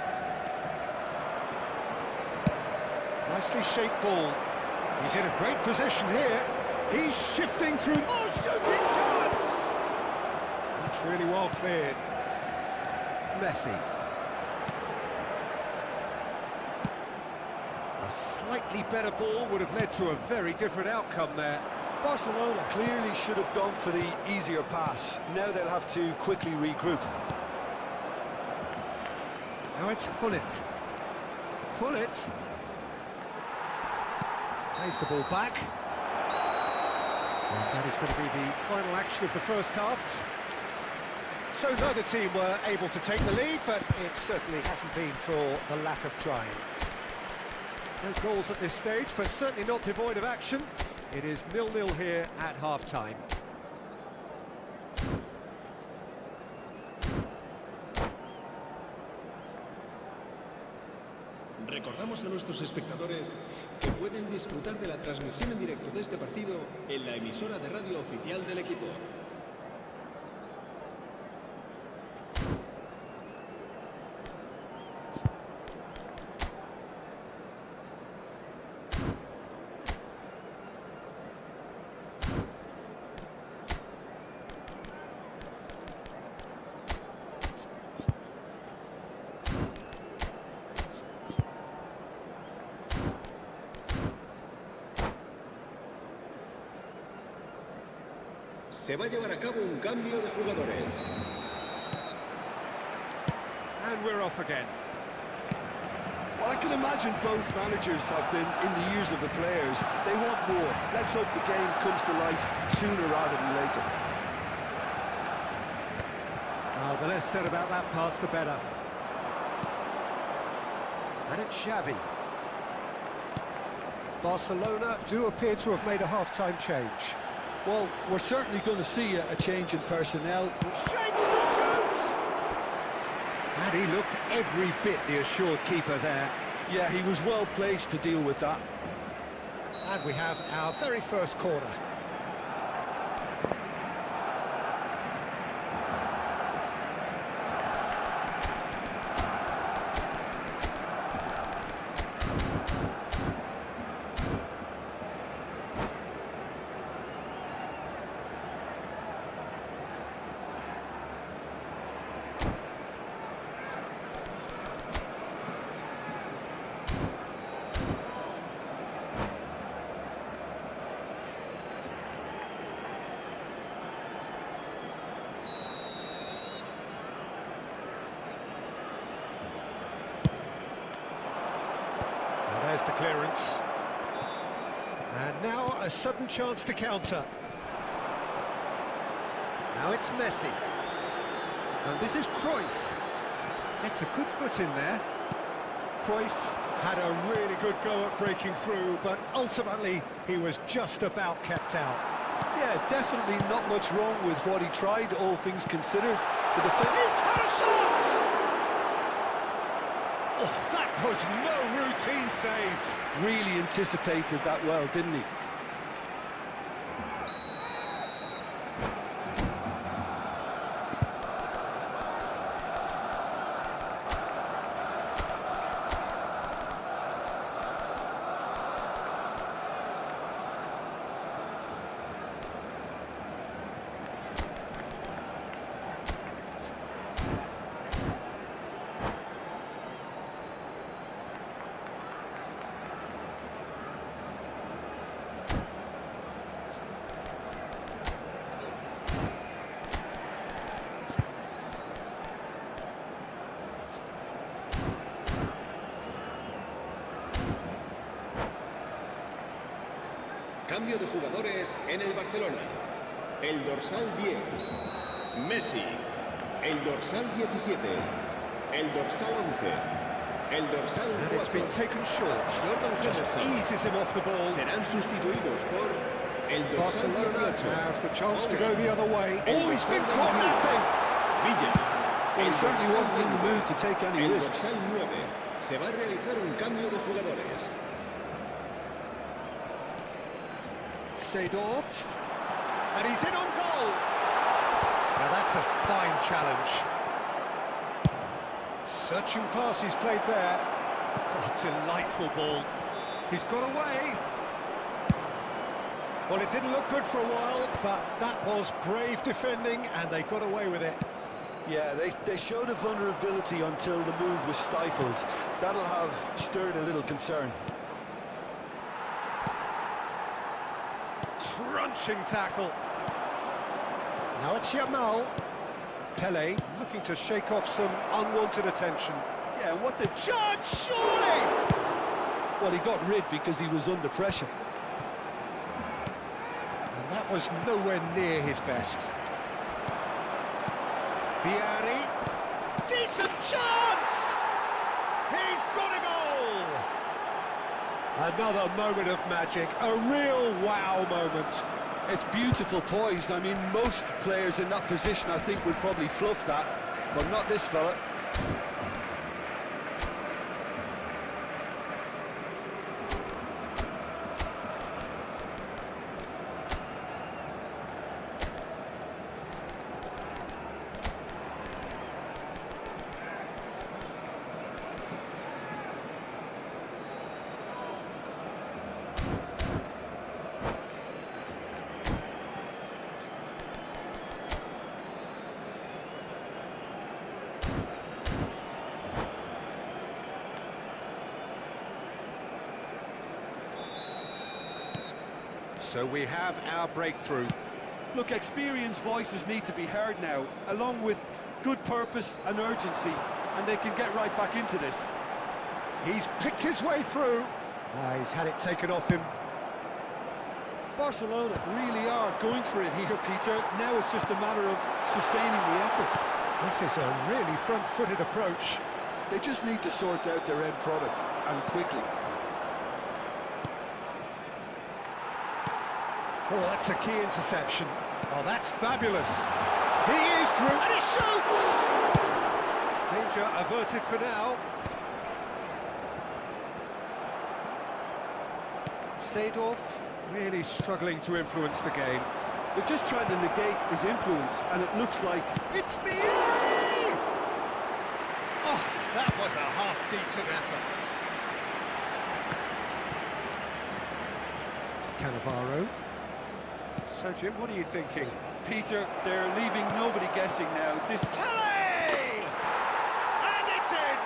Nicely shaped ball. He's in a great position here. He's shifting through. Oh, shooting chance! That's really well cleared. Messi. A slightly better ball would have led to a very different outcome there. Barcelona clearly should have gone for the easier pass. Now they'll have to quickly regroup. Now it's Gullit. Gullit. Plays the ball back. And that is going to be the final action of the first half. So neither team were able to take the lead, but it certainly hasn't been for the lack of trying. No goals at this stage, but certainly not devoid of action. It is 0-0 here at half-time. Recordamos a nuestros espectadores que pueden disfrutar de la transmisión en directo de este partido en la emisora de radio oficial del equipo. Se va a llevar a cabo un cambio de jugadores. And we're off again. Well, I can imagine both managers have been in the ears of the players. They want more. Let's hope the game comes to life sooner rather than later. Well, the less said about that pass, the better. And it's Xavi. Barcelona do appear to have made a half-time change. Well, we're certainly going to see a change in personnel. Shapes to shoot! And he looked every bit the assured keeper there. Yeah, he was well placed to deal with that. And we have our very first corner. There's the clearance. And now a sudden chance to counter. Now it's Messi. And this is Cruyff. It's a good foot in there. Cruyff had a really good go at breaking through, but ultimately he was just about kept out. Yeah, definitely not much wrong with what he tried, all things considered. The defense... He's had a shot! Oh, that was no routine save. Really anticipated that well, didn't he? Cambio de jugadores en el Barcelona. El dorsal 10, Messi. El dorsal 17, el dorsal 11, el dorsal 4. And it's been taken short. Just eases him off the ball. Serán sustituidos por el dorsal Barcelona 18. have the chance to go the other way. Oh, he's been caught napping. Villa. Well, he certainly wasn't in the mood to take any El risks. dorsal 9. Se va a realizar un cambio de jugadores. Seedorf. And he's in on goal. Now that's a fine challenge. Searching pass he's played there. Oh, delightful ball. He's got away. Well, it didn't look good for a while, but that was brave defending, and they got away with it. Yeah, they showed a vulnerability until the move was stifled. That'll have stirred a little concern. Crunching tackle. Now it's Yamal. Pele looking to shake off some unwanted attention. Yeah, and what they've... Charge, surely! Well, he got rid because he was under pressure. And that was nowhere near his best. Vieri. Decent chance! He's got a goal! Another moment of magic, a real wow moment. It's beautiful poise. I mean, most players in that position, I think, would probably fluff that, but not this fella. So we have our breakthrough. Look, experienced voices need to be heard now, along with good purpose and urgency, and they can get right back into this. He's picked his way through. He's had it taken off him. Barcelona really are going for it here, Peter. Now it's just a matter of sustaining the effort. This is a really front-footed approach. They just need to sort out their end product, and quickly. Oh, that's a key interception. Oh, that's fabulous. He is through, and he shoots! Danger averted for now. Seedorf really struggling to influence the game. They're just trying to negate his influence, and it looks like... It's Vieri! Oh, that was a half-decent effort. Cannavaro. So, Jim, what are you thinking? Peter, they're leaving nobody guessing now. This... Kelly! And it's in!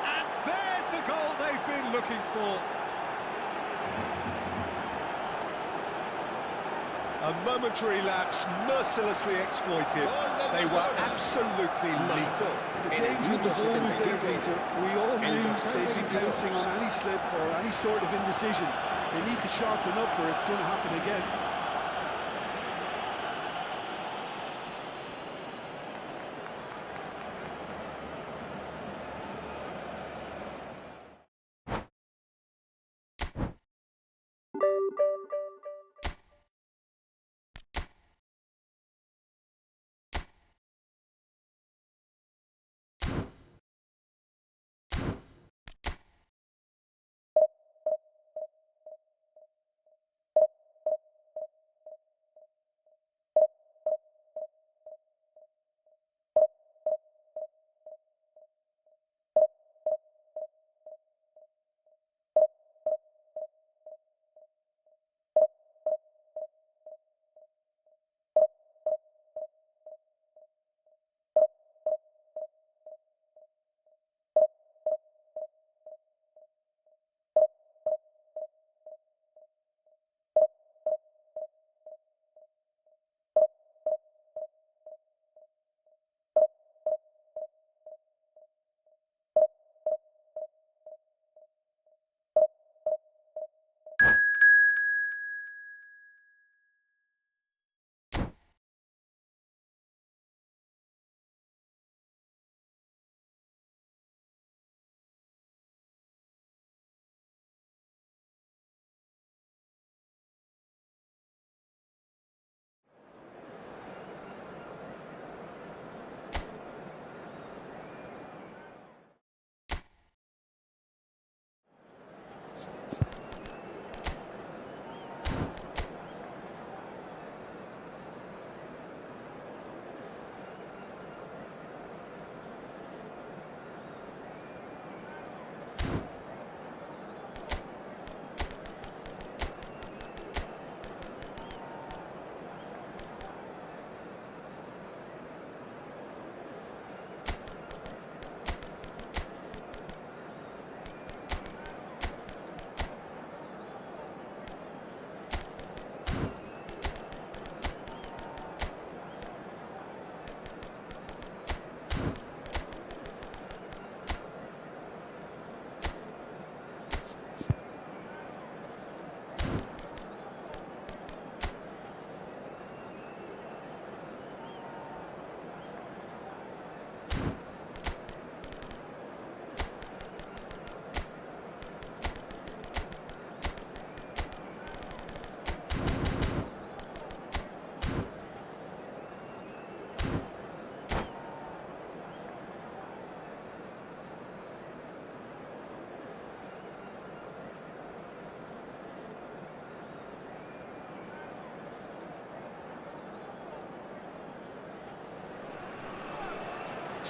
And there's the goal they've been looking for. A momentary lapse, mercilessly exploited. They were absolutely lethal. The danger was always there, Peter. We all knew they'd be pouncing on any slip or any sort of indecision. They need to sharpen up or it's going to happen again.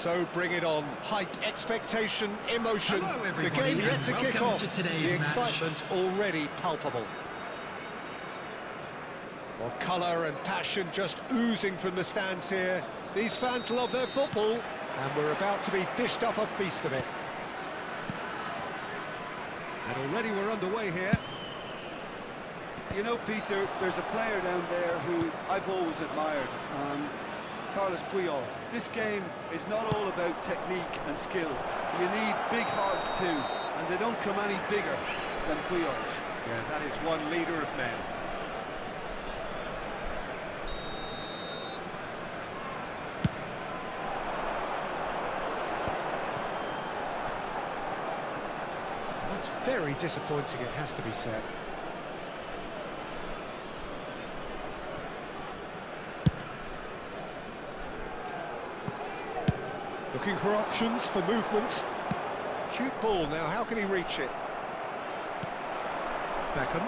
So bring it on. Height, expectation, emotion. Hello, The everybody, game yet and to kick welcome off. to today's The match. excitement already palpable. Well, colour and passion just oozing from the stands here. These fans love their football, and we're about to be dished up a feast of it. And already we're underway here. You know, Peter, there's a player down there who I've always admired, Carlos Puyol. This game is not all about technique and skill. You need big hearts too, and they don't come any bigger than Puyol's. Yeah, that is one leader of men. That's very disappointing, it has to be said. Looking for options for movement. Cute ball now, how can he reach it? Beckham.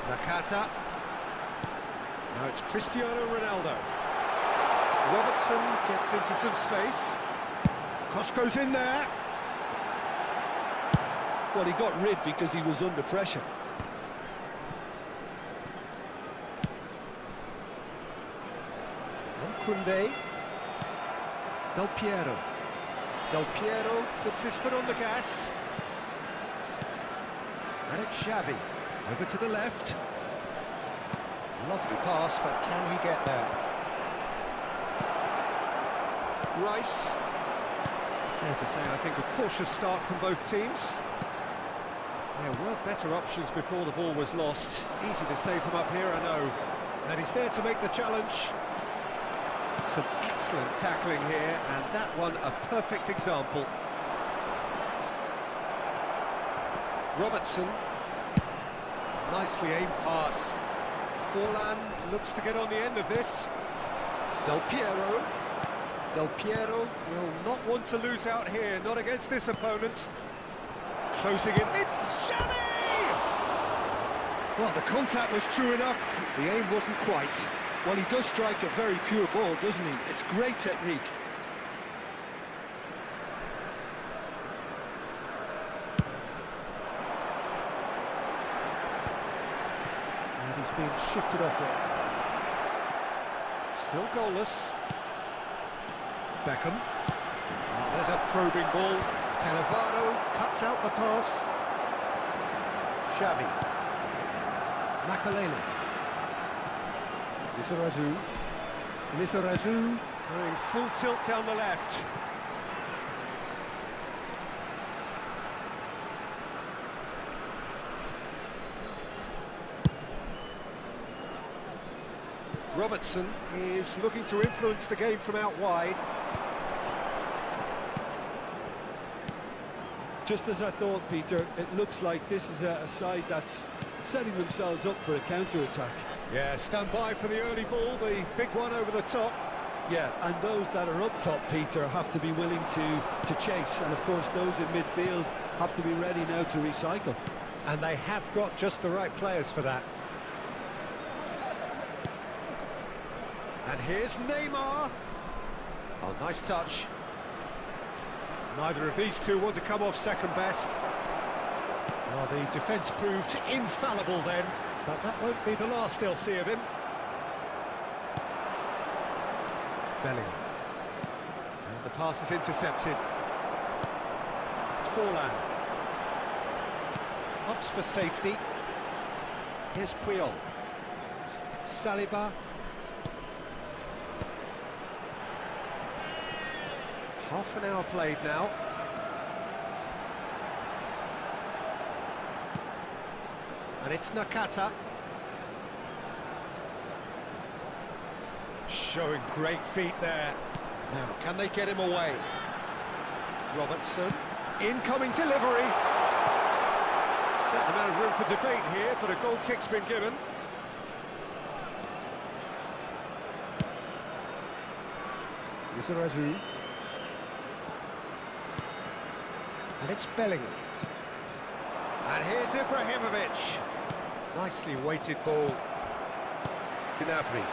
Nakata. Now it's Cristiano Ronaldo. Robertson gets into some space. Cross goes in there. Well, he got rid because he was under pressure. Nkunde. Del Piero. Del Piero puts his foot on the gas. And it's Xavi. Over to the left. Lovely pass, but can he get there? Rice. Fair to say, I think a cautious start from both teams. There were better options before the ball was lost. Easy to say from up here, I know. And he's there to make the challenge. Some excellent tackling here, and that one a perfect example. Robertson. Nicely aimed pass. Forlan looks to get on the end of this. Del Piero. Del Piero will not want to lose out here, not against this opponent. Closing in, it's Xavi! Well, the contact was true enough, the aim wasn't quite. Well, he does strike a very pure ball, doesn't he? It's great technique. And he's being shifted off it. Still goalless. Beckham. Oh, there's a probing ball. Cannavaro cuts out the pass. Xavi. Makalele. Lizarazu. Lizarazu going full tilt down the left. Robertson is looking to influence the game from out wide. Just as I thought, Peter, it looks like this is a side that's setting themselves up for a counter-attack. Yeah, stand by for the early ball, the big one over the top. Yeah, and those that are up top, Peter, have to be willing to chase. And, of course, those in midfield have to be ready now to recycle. And they have got just the right players for that. And here's Neymar. Oh, nice touch. Neither of these two want to come off second best. Well, the defence proved infallible then, but that won't be the last they'll see of him. Bellingham. And the pass is intercepted. Forlan. Ups for safety. Here's Puyol. Saliba. Half an hour played now. And it's Nakata. Showing great feet there. Now, can they get him away? Robertson. Incoming delivery. Certain amount of room for debate here, but a goal kick's been given. Lizarazu. And it's Bellingham. And here's Ibrahimovic. Nicely weighted ball. Gnabry.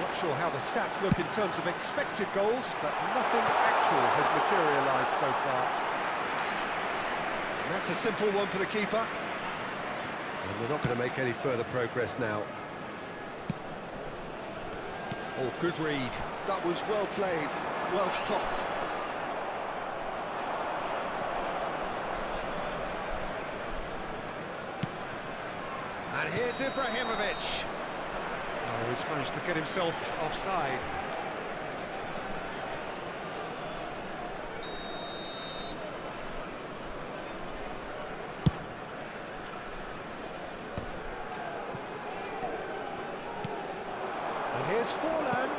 What Not sure how the stats look in terms of expected goals, but nothing actual has materialised so far. And that's a simple one for the keeper. And we're not going to make any further progress now. Oh, good read. That was well played, well stopped. And here's Ibrahimovic. Oh, he's managed to get himself offside. And here's Forlan.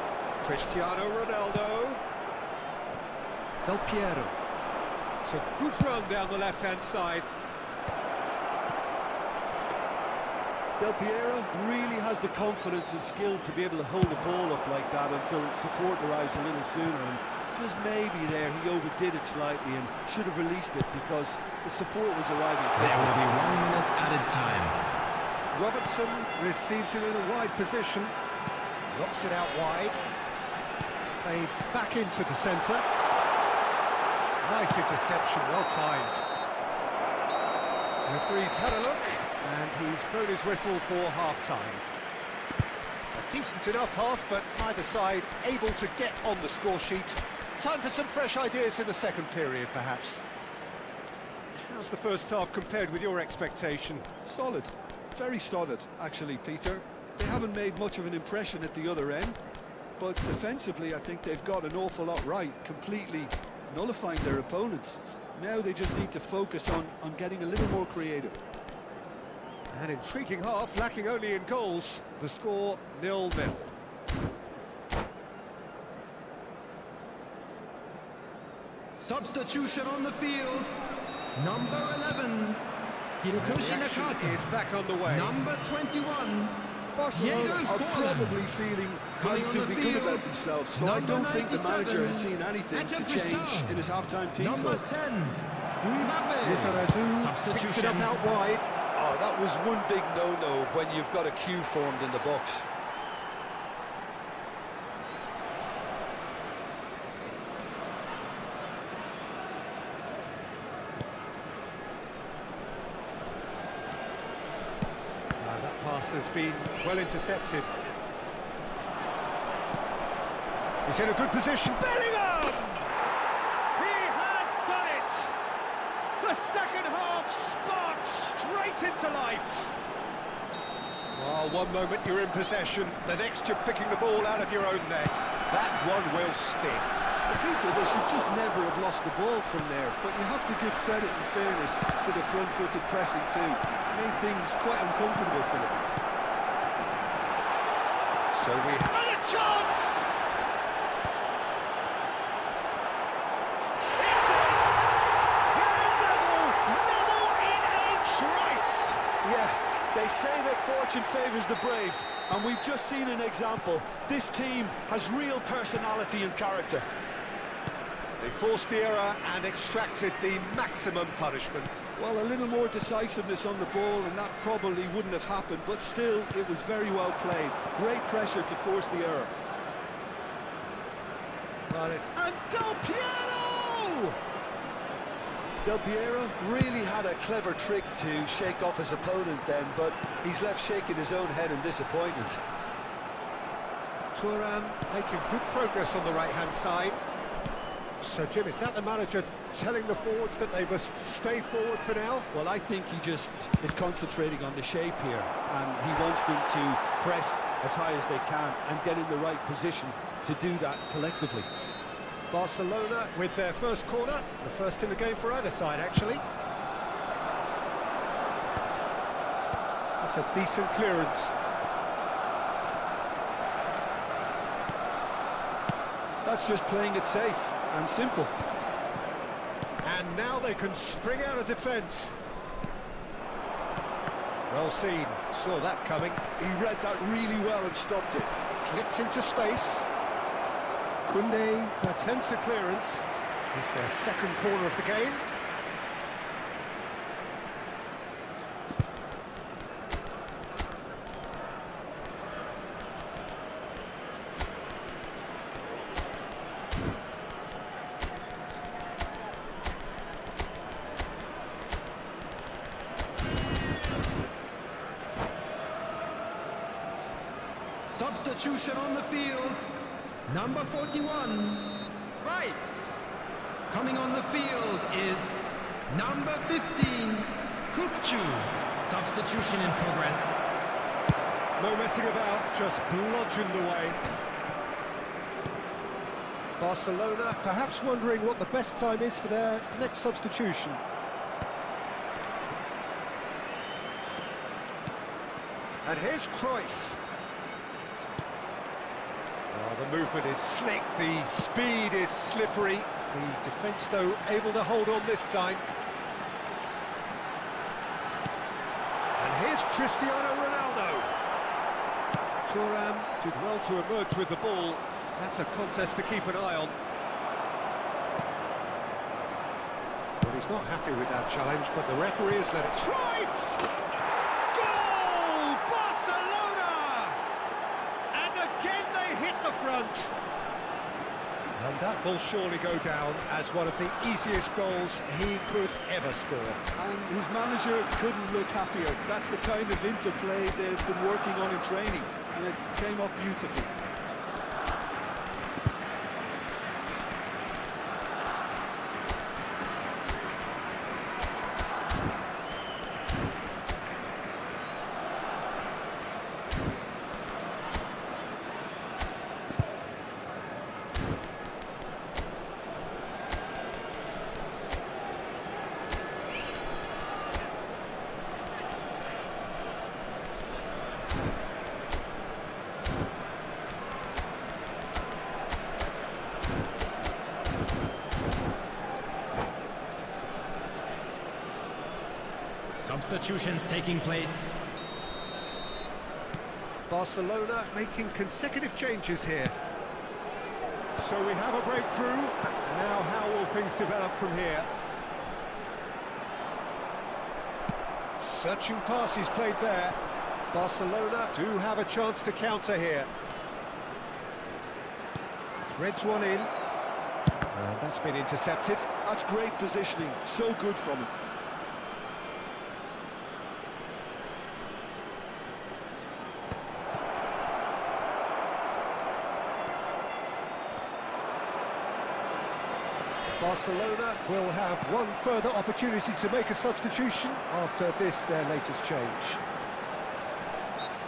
Cristiano Ronaldo. Del Piero. It's a good run down the left-hand side. Del Piero really has the confidence and skill to be able to hold the ball up like that until support arrives a little sooner, and just maybe there he overdid it slightly and should have released it because the support was arriving quickly. There will be 1 minute added time. Robertson receives it in a wide position, knocks it out wide, played back into the centre. Nice interception, well timed. Referee's had a look, and he's blown his whistle for half-time. A decent enough half, but neither side able to get on the score sheet. Time for some fresh ideas in the second period, perhaps. How's the first half compared with your expectation? Solid, very solid, actually, Peter. They haven't made much of an impression at the other end, but defensively I think they've got an awful lot right, completely nullifying their opponents. Now they just need to focus on getting a little more creative. An intriguing half, lacking only in goals. The score 0-0. Substitution on the field. Number 11. Hirokoshi The action Nakata. is back on the way. Number 21. Barcelona Diego are Forlan. probably feeling Coming on the relatively good field, about themselves, so I number don't think the manager 97, has seen anything to Etienne change Pistard. in his half-time team Number talk. 10. Mbappe. Lizarazu picks it Substitution. up out wide. Oh, that was one big no-no when you've got a queue formed in the box. That pass has been well intercepted. He's in a good position. Bellingham! He has done it! The second half sparks straight into life. Well, one moment you're in possession, the next you're picking the ball out of your own net. That one will sting. But Peter, they should just never have lost the ball from there, but you have to give credit and fairness to the front-footed pressing too. Made things quite uncomfortable for them. So we have a chance! It's level in a trice! Yeah, they say that fortune favours the brave, and we've just seen an example. This team has real personality and character. They forced the error and extracted the maximum punishment. Well, a little more decisiveness on the ball and that probably wouldn't have happened, but still, it was very well played. Great pressure to force the error. And Del Piero! Del Piero really had a clever trick to shake off his opponent then, but he's left shaking his own head in disappointment. Thuram making good progress on the right-hand side. So, Jim, is that the manager telling the forwards that they must stay forward for now? Well, I think he just is concentrating on the shape here, and he wants them to press as high as they can and get in the right position to do that collectively. Barcelona with their first corner, the first in the game for either side, actually. That's a decent clearance. That's just playing it safe and simple. And now they can spring out of defence. Well seen, saw that coming. He read that really well and stopped it. Clipped into space. Koundé attempts a clearance. It's their second corner of the game. Substitution on the field. Number 41, Rice. Coming on the field is number 15, Kukcu. Substitution in progress. No messing about, just bludgeoned away. Barcelona perhaps wondering what the best time is for their next substitution. And here's Cruyff. Oh, the movement is slick, the speed is slippery. The defence, though, able to hold on this time. And here's Cristiano Ronaldo. Thuram did well to emerge with the ball. That's a contest to keep an eye on. Well, he's not happy with that challenge, but the referee has let it... Cruyff! Goal! Barcelona! And again they hit the front. And that will surely go down as one of the easiest goals he could ever score. And his manager couldn't look happier. That's the kind of interplay they've been working on in training, and it came off beautifully. Substitutions taking place. Barcelona making consecutive changes here. So we have a breakthrough. Now how will things develop from here? Searching passes played there. Barcelona do have a chance to counter here. Threads one in. And that's been intercepted. That's great positioning, so good from him. Barcelona will have one further opportunity to make a substitution after this, their latest change.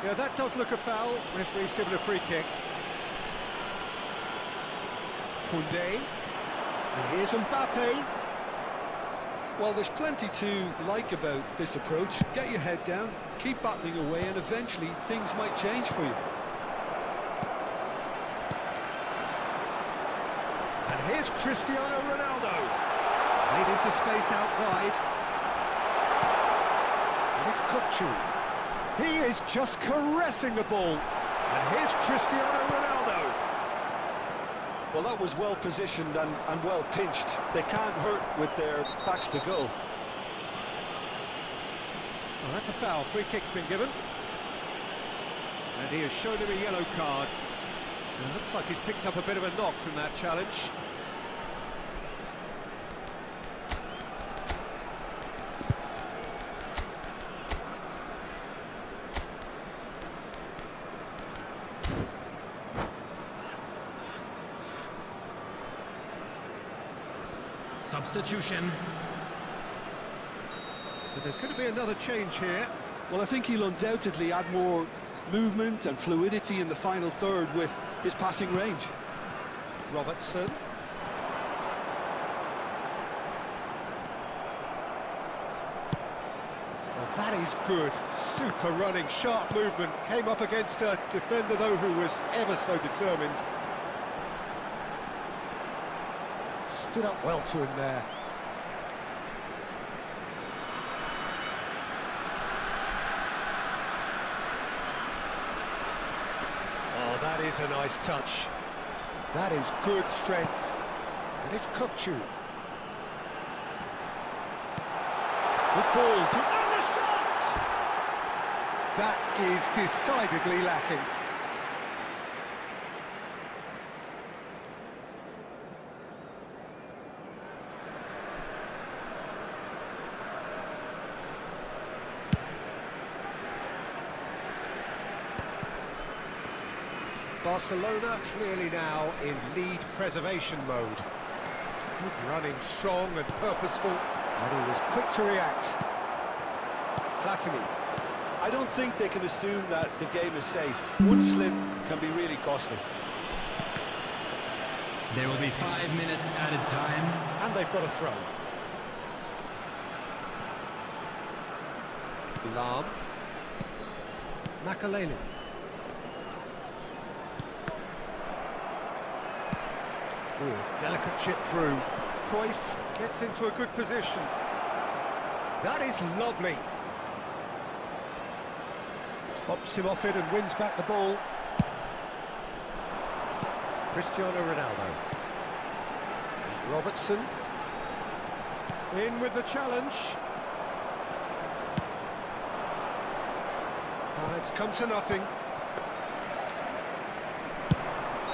Yeah, that does look a foul. Referee's given a free kick. Koundé. And here's Mbappe. Well, there's plenty to like about this approach. Get your head down, keep battling away, and eventually things might change for you. And here's Cristiano Ronaldo. Played into space out wide. And it's Kukcu. He is just caressing the ball. And here's Cristiano Ronaldo. Well, that was well positioned and well pinched. They can't hurt with their backs to goal. Well, that's a foul. Free kick's been given. And he has shown him a yellow card. And it looks like he's picked up a bit of a knock from that challenge. Substitution. But there's going to be another change here. Well, I think he'll undoubtedly add more movement and fluidity in the final third with his passing range. Robertson. Well, that is good. Super running, sharp movement. Came up against a defender, though, who was ever so determined. Stood up well to him there. Oh, that is a nice touch. That is good strength. And it's Kukcu. Good ball. And the shot! That is decidedly lacking. Barcelona clearly now in lead preservation mode. Good running, strong and purposeful, and he was quick to react. Platini. I don't think they can assume that the game is safe. One slip can be really costly. There will be 5 minutes added time. And they've got a throw. Lam. Makaleli. Ooh, delicate chip through. Cruyff gets into a good position. That is lovely. Bops him off it and wins back the ball. Cristiano Ronaldo. Robertson. In with the challenge. It's come to nothing.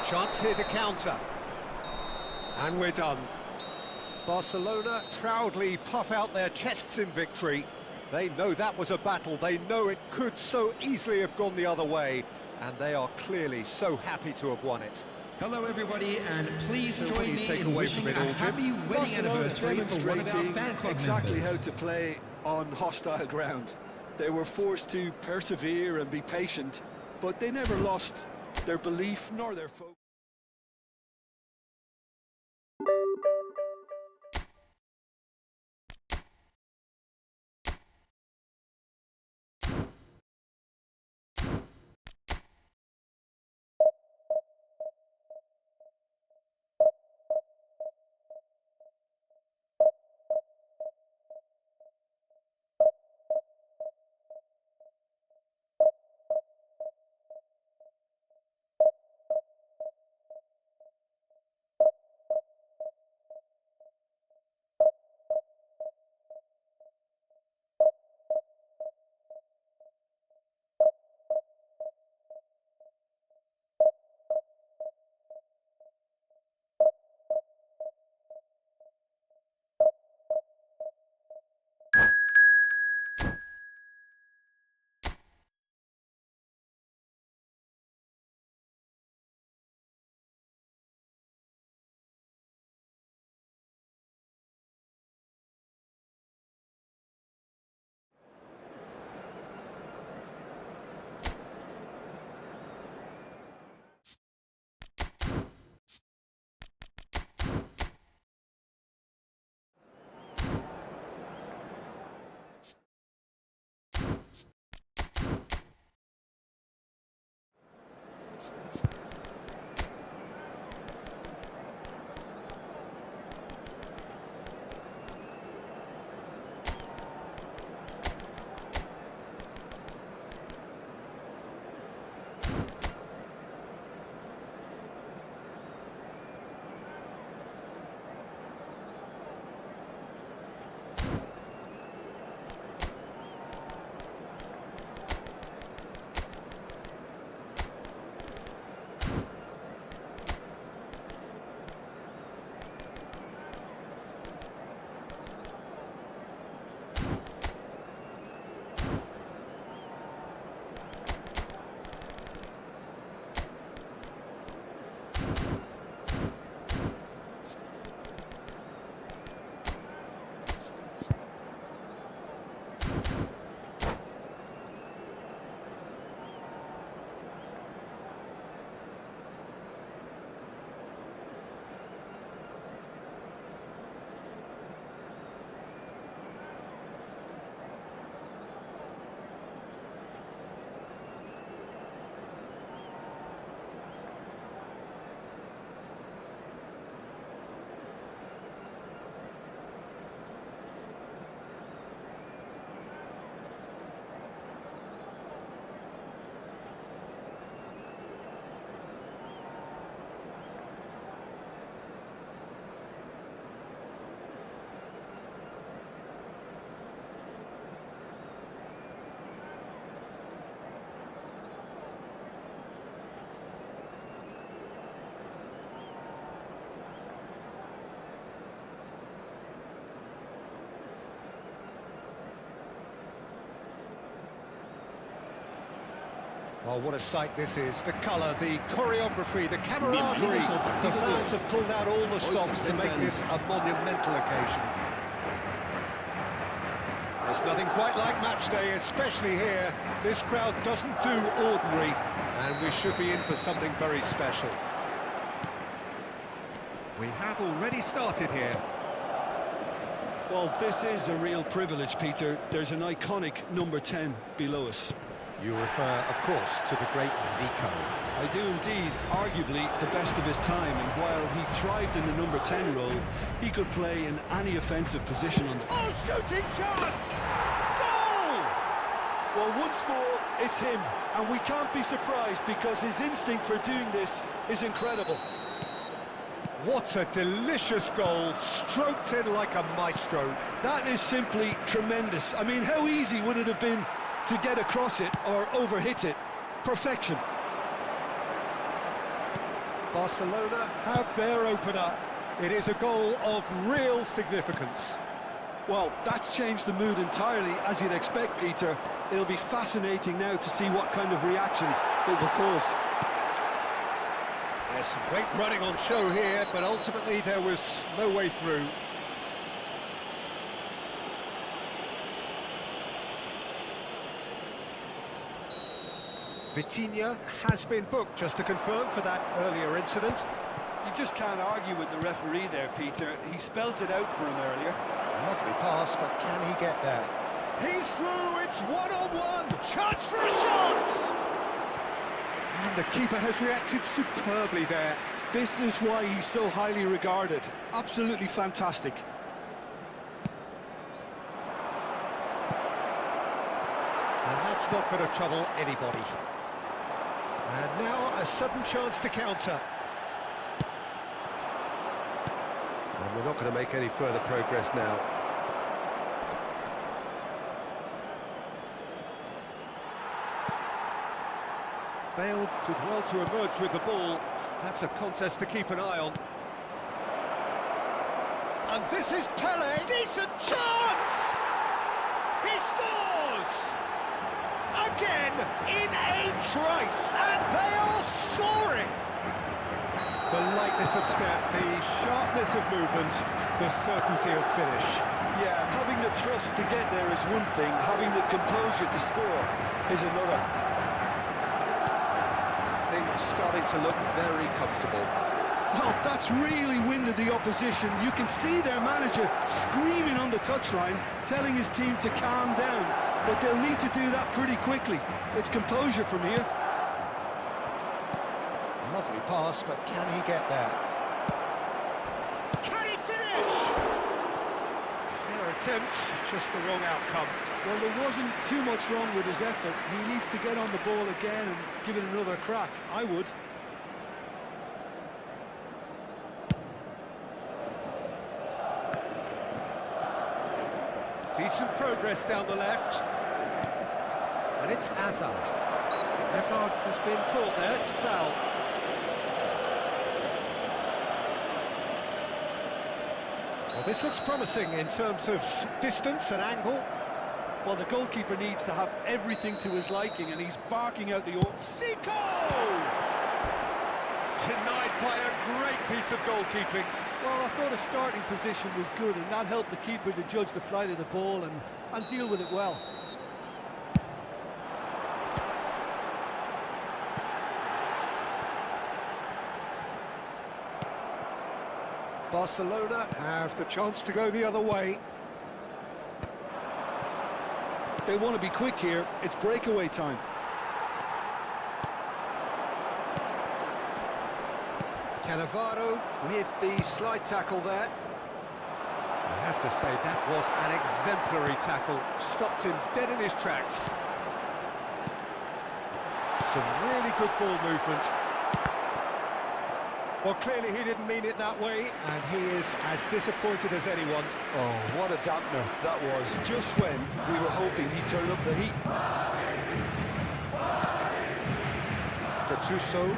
Chance here to counter. And we're done. Barcelona proudly puff out their chests in victory. They know that was a battle. They know it could so easily have gone the other way. And they are clearly so happy to have won it. Hello everybody, and please So what join do you me take in away from wishing it a all, Jim? happy wedding Barcelona anniversary for one of our demonstrating fan club exactly members. how to play on hostile ground. They were forced to persevere and be patient, but they never lost their belief nor their focus. Well, what a sight this is. The colour, the choreography, the camaraderie. The fans have pulled out all the stops to make this a monumental occasion. There's nothing quite like match day, especially here. This crowd doesn't do ordinary, and we should be in for something very special. We have already started here. Well, this is a real privilege, Peter. There's an iconic number 10 below us. You refer, of course, to the great Zico. I do indeed, arguably the best of his time, and while he thrived in the number 10 role, he could play in any offensive position on the... Oh, shooting chance! Goal! Well, once more, it's him, and we can't be surprised because his instinct for doing this is incredible. What a delicious goal, stroked in like a maestro. That is simply tremendous. I mean, how easy would it have been to get across it or overhit it? Perfection. Barcelona have their opener. It is a goal of real significance. Well, that's changed the mood entirely, as you'd expect, Peter. It'll be fascinating now to see what kind of reaction it will cause. There's some great running on show here, but ultimately there was no way through. Vitinha has been booked, just to confirm, for that earlier incident. You just can't argue with the referee there, Peter. He spelt it out for him earlier. Lovely pass, but can he get there? He's through, it's one-on-one! Chance for a shot! And the keeper has reacted superbly there. This is why he's so highly regarded. Absolutely fantastic. And that's not going to trouble anybody. And now a sudden chance to counter. And we're not going to make any further progress now. Bale did well to emerge with the ball. That's a contest to keep an eye on. And this is Pele. Decent chance! He scores! Again, in a trice, and they are soaring! The lightness of step, the sharpness of movement, the certainty of finish. Yeah, having the thrust to get there is one thing, having the composure to score is another. Things starting to look very comfortable. Well, that's really winded the opposition. You can see their manager screaming on the touchline, telling his team to calm down, but they'll need to do that pretty quickly. It's composure from here. Lovely pass, but can he get there? Can he finish? Fair attempt, just the wrong outcome. Well, there wasn't too much wrong with his effort. He needs to get on the ball again and give it another crack. I would. Decent progress down the left. And it's Hazard. Hazard has been caught there, it's a foul. Well, this looks promising in terms of distance and angle. Well, the goalkeeper needs to have everything to his liking, and he's barking out the order. Zico! Denied by a great piece of goalkeeping. Well, I thought his starting position was good, and that helped the keeper to judge the flight of the ball and deal with it well. Barcelona have the chance to go the other way. They want to be quick here. It's breakaway time. Cannavaro with the slide tackle there. I have to say that was an exemplary tackle. Stopped him dead in his tracks. Some really good ball movement. Well, clearly he didn't mean it that way, and he is as disappointed as anyone. Oh, what a dampener that was, just when we were hoping he'd turn up the heat. Gattuso.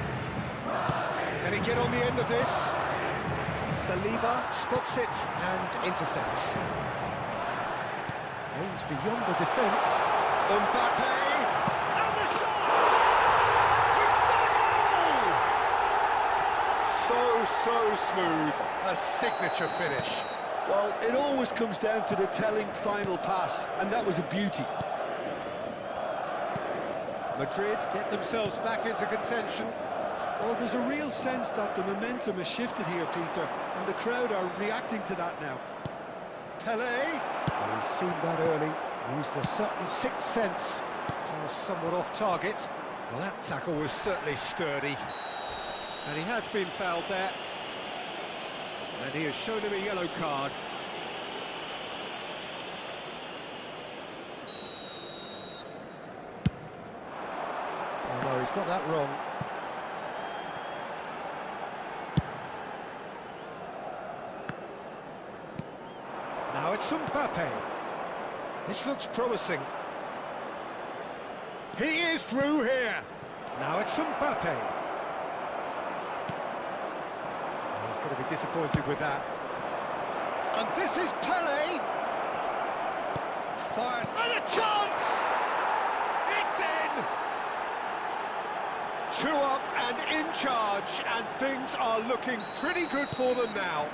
Can he get on the end of this? Saliba spots it and intercepts. Aims beyond the defence. Mbappe! And the shot! So smooth, a signature finish. Well, it always comes down to the telling final pass, and that was a beauty. Madrid get themselves back into contention. Well, there's a real sense that the momentum has shifted here, Peter, and the crowd are reacting to that now. Pelé. Well, he's seen that early, used a certain sixth sense. Was somewhat off target. Well, that tackle was certainly sturdy. And he has been fouled there. And he has shown him a yellow card. Oh no, he's got that wrong. Now it's Mbappe. This looks promising. He is through here. Now it's Mbappe. He's going to be disappointed with that. And this is Pelé. Fires. And a chance! It's in! 2 up and in charge, and things are looking pretty good for them now.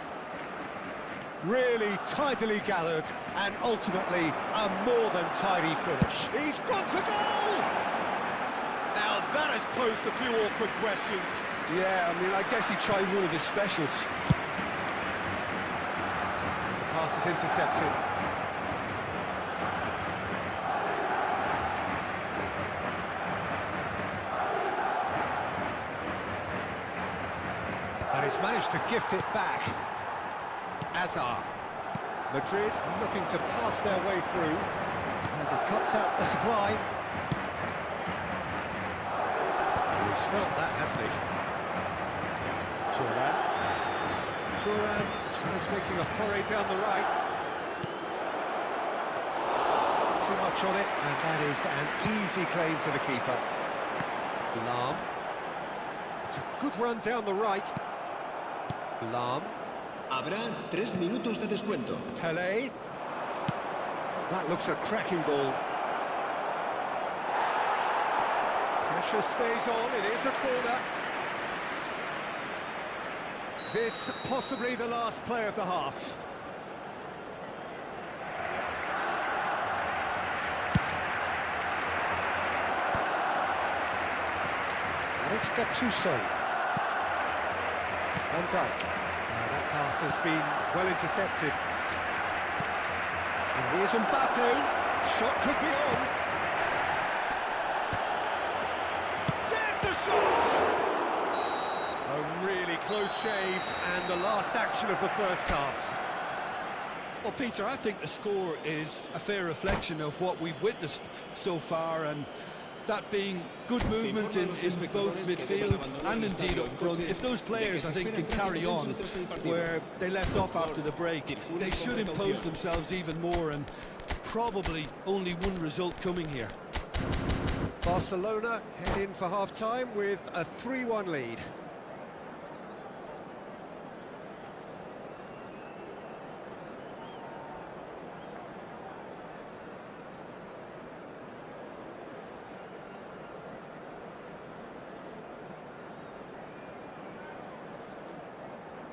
Really tidily gathered, and ultimately a more than tidy finish. He's gone for goal! Now that has posed a few awkward questions. Yeah, I mean, I guess he tried one of his specials. The pass is intercepted. And he's managed to gift it back. Azar. Madrid looking to pass their way through. And he cuts out the supply. He's felt that, hasn't he? Thuram tries making a foray down the right. Too much on it, and that is an easy claim for the keeper. Lahm. It's a good run down the right. Lahm. Habrá 3 minutos de descuento. Pelé. That looks a cracking ball. Pressure stays on, it is a corner. This possibly the last play of the half. And it's Gattuso. Van Dijk. That pass has been well intercepted. And here's Mbappe. Shot could be on. There's the shot! A really close shave, and the last action of the first half. Well, Peter, I think the score is a fair reflection of what we've witnessed so far, and that being good movement in both midfield and indeed up front. If those players, I think, can carry on where they left off after the break, they should impose themselves even more, and probably only one result coming here. Barcelona head in for half-time with a 3-1 lead.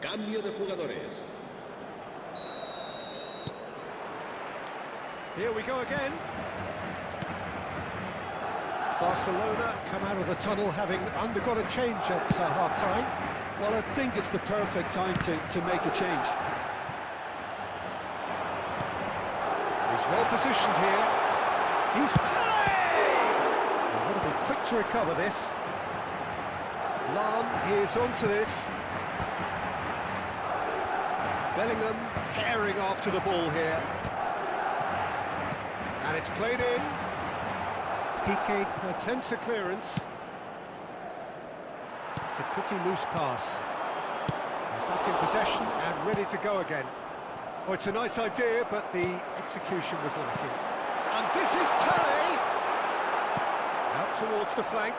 Cambio de jugadores. Here we go again. Barcelona come out of the tunnel having undergone a change at half-time. Well, I think it's the perfect time to make a change. He's well positioned here. He's Pelé! They want to be quick to recover this. Lahm is onto this. Bellingham herring after the ball here. And it's played in. Piqué attempts a clearance. It's a pretty loose pass. Back in possession and ready to go again. Oh, it's a nice idea, but the execution was lacking. And this is Pelé! Out towards the flank.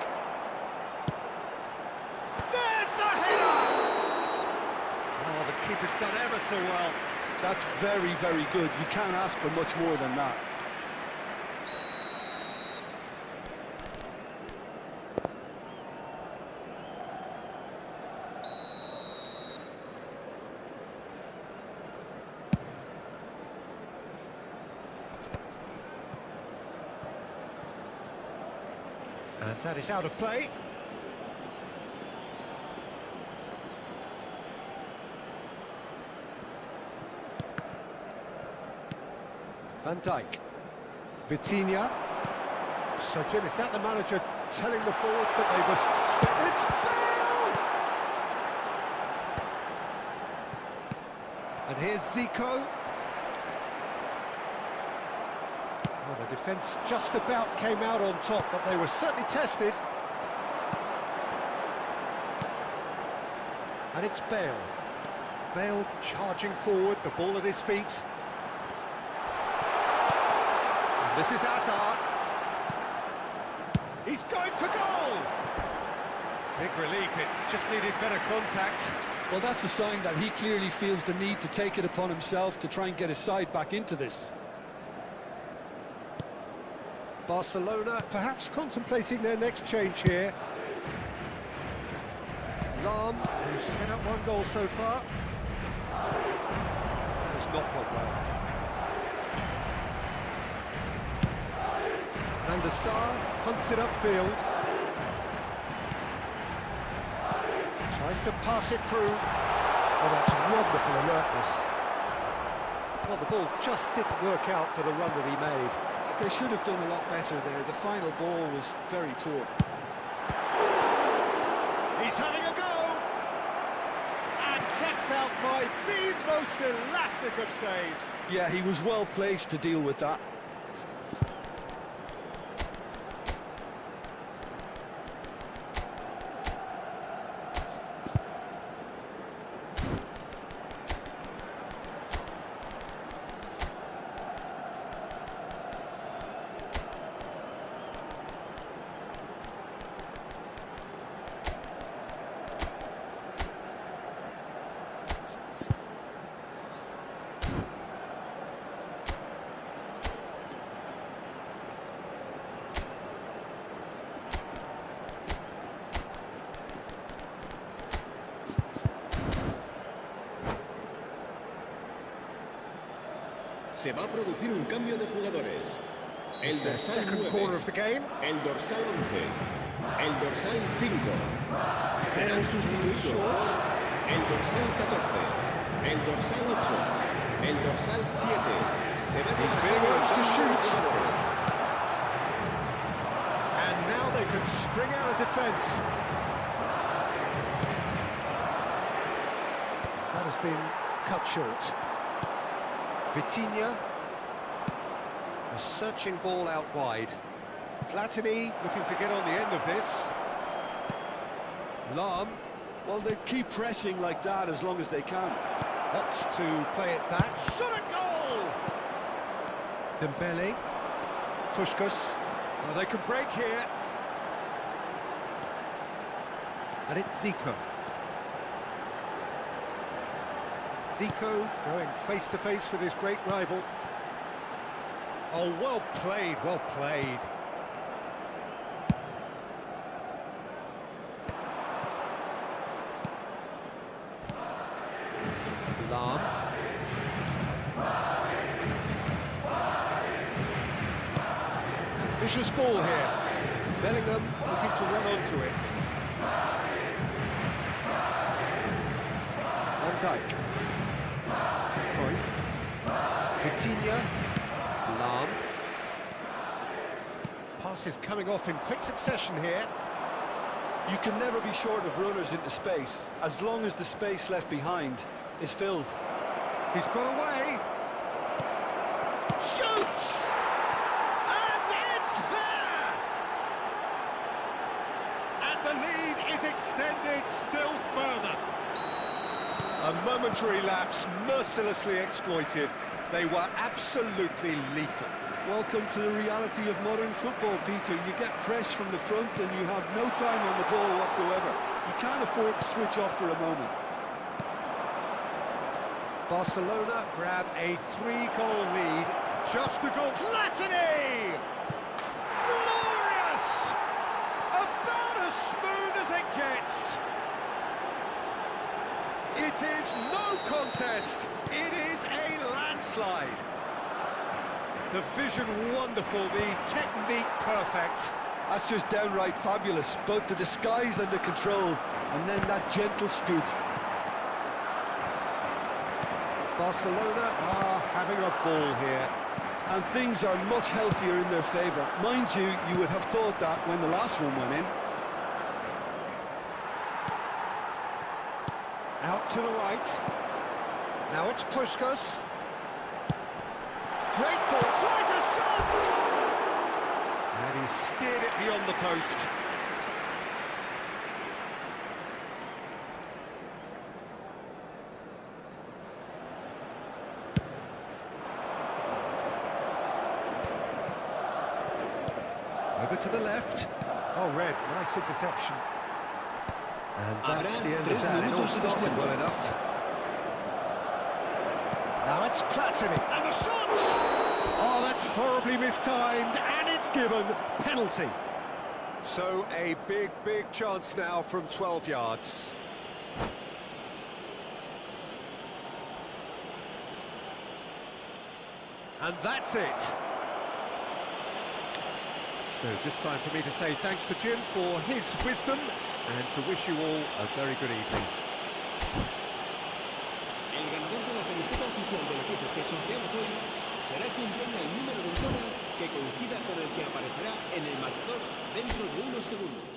There's the header! Oh, the keeper's done ever so well. That's very, very good. You can't ask for much more than that. And that is out of play. Van Dijk. Vitinha. So, Jim, is that the manager telling the forwards that they must step? It's Bale! And here's Zico. Well, the defence just about came out on top, but they were certainly tested. And it's Bale. Bale charging forward, the ball at his feet. And this is Hazard. He's going for goal! Big relief, it just needed better contact. Well, that's a sign that he clearly feels the need to take it upon himself to try and get his side back into this. Barcelona perhaps contemplating their next change here. Lahm, who's set up one goal so far. That has not gone well. Van der Sar punts it upfield. Tries to pass it through. Oh, that's wonderful alertness. Well, the ball just didn't work out for the run that he made. They should have done a lot better there. The final ball was very poor. He's having a go! And kept out by the most elastic of saves. Yeah, he was well placed to deal with that. Se va a producir un cambio de jugadores. It's the dorsal second 9, corner of the game. el dorsal 11, el dorsal 5, serán sustituidos Short. el dorsal 14, el dorsal 8, el dorsal 7. Se va a He's being urged to shoot. jugadores. And now they can spring out of defence. That has been cut short. Vitinha. A searching ball out wide. Platini looking to get on the end of this. Lahm Well, they keep pressing like that as long as they can. opts to play it back. Shot a goal! Dembele. Puskás. Well, they can break here. And it's Zico. Zico going face-to-face with his great rival. Oh, well played, well played. Lahm. Vicious ball here. Bellingham looking to run onto it. Van Dijk. Cruyff. Vitinha. Lahm. Passes coming off in quick succession here. You can never be short of runners into space, as long as the space left behind is filled. He's got away. Shoots! And it's there! And the lead is extended still further. A momentary lapse mercilessly exploited. They were absolutely lethal. Welcome to the reality of modern football, Peter. You get pressed from the front and you have no time on the ball whatsoever. You can't afford to switch off for a moment. Barcelona grab a 3-goal lead. Just a goal. Platini! Glorious! About as smooth as it gets. It is no contest. It is a landslide. The vision wonderful, the technique perfect. That's just downright fabulous. Both the disguise and the control, and then that gentle scoot. Barcelona are having a ball here. And things are much healthier in their favour. Mind you, you would have thought that when the last one went in. Out to the right. Now it's Puskás. Great ball, tries a shot! And he steered it beyond the post. Over to the left. Oh, Red, nice interception. And that's the end of that. It all started well enough. Now it's Platini, and the shot! Oh, that's horribly mistimed, and it's given. Penalty. So a big, big chance now from 12 yards. And that's it. So just time for me to say thanks to Jim for his wisdom and to wish you all a very good evening. El ganador de la camiseta oficial del equipo que sorteamos hoy será quien tenga el número de entrada que coincida con el que aparecerá en el marcador dentro de unos segundos.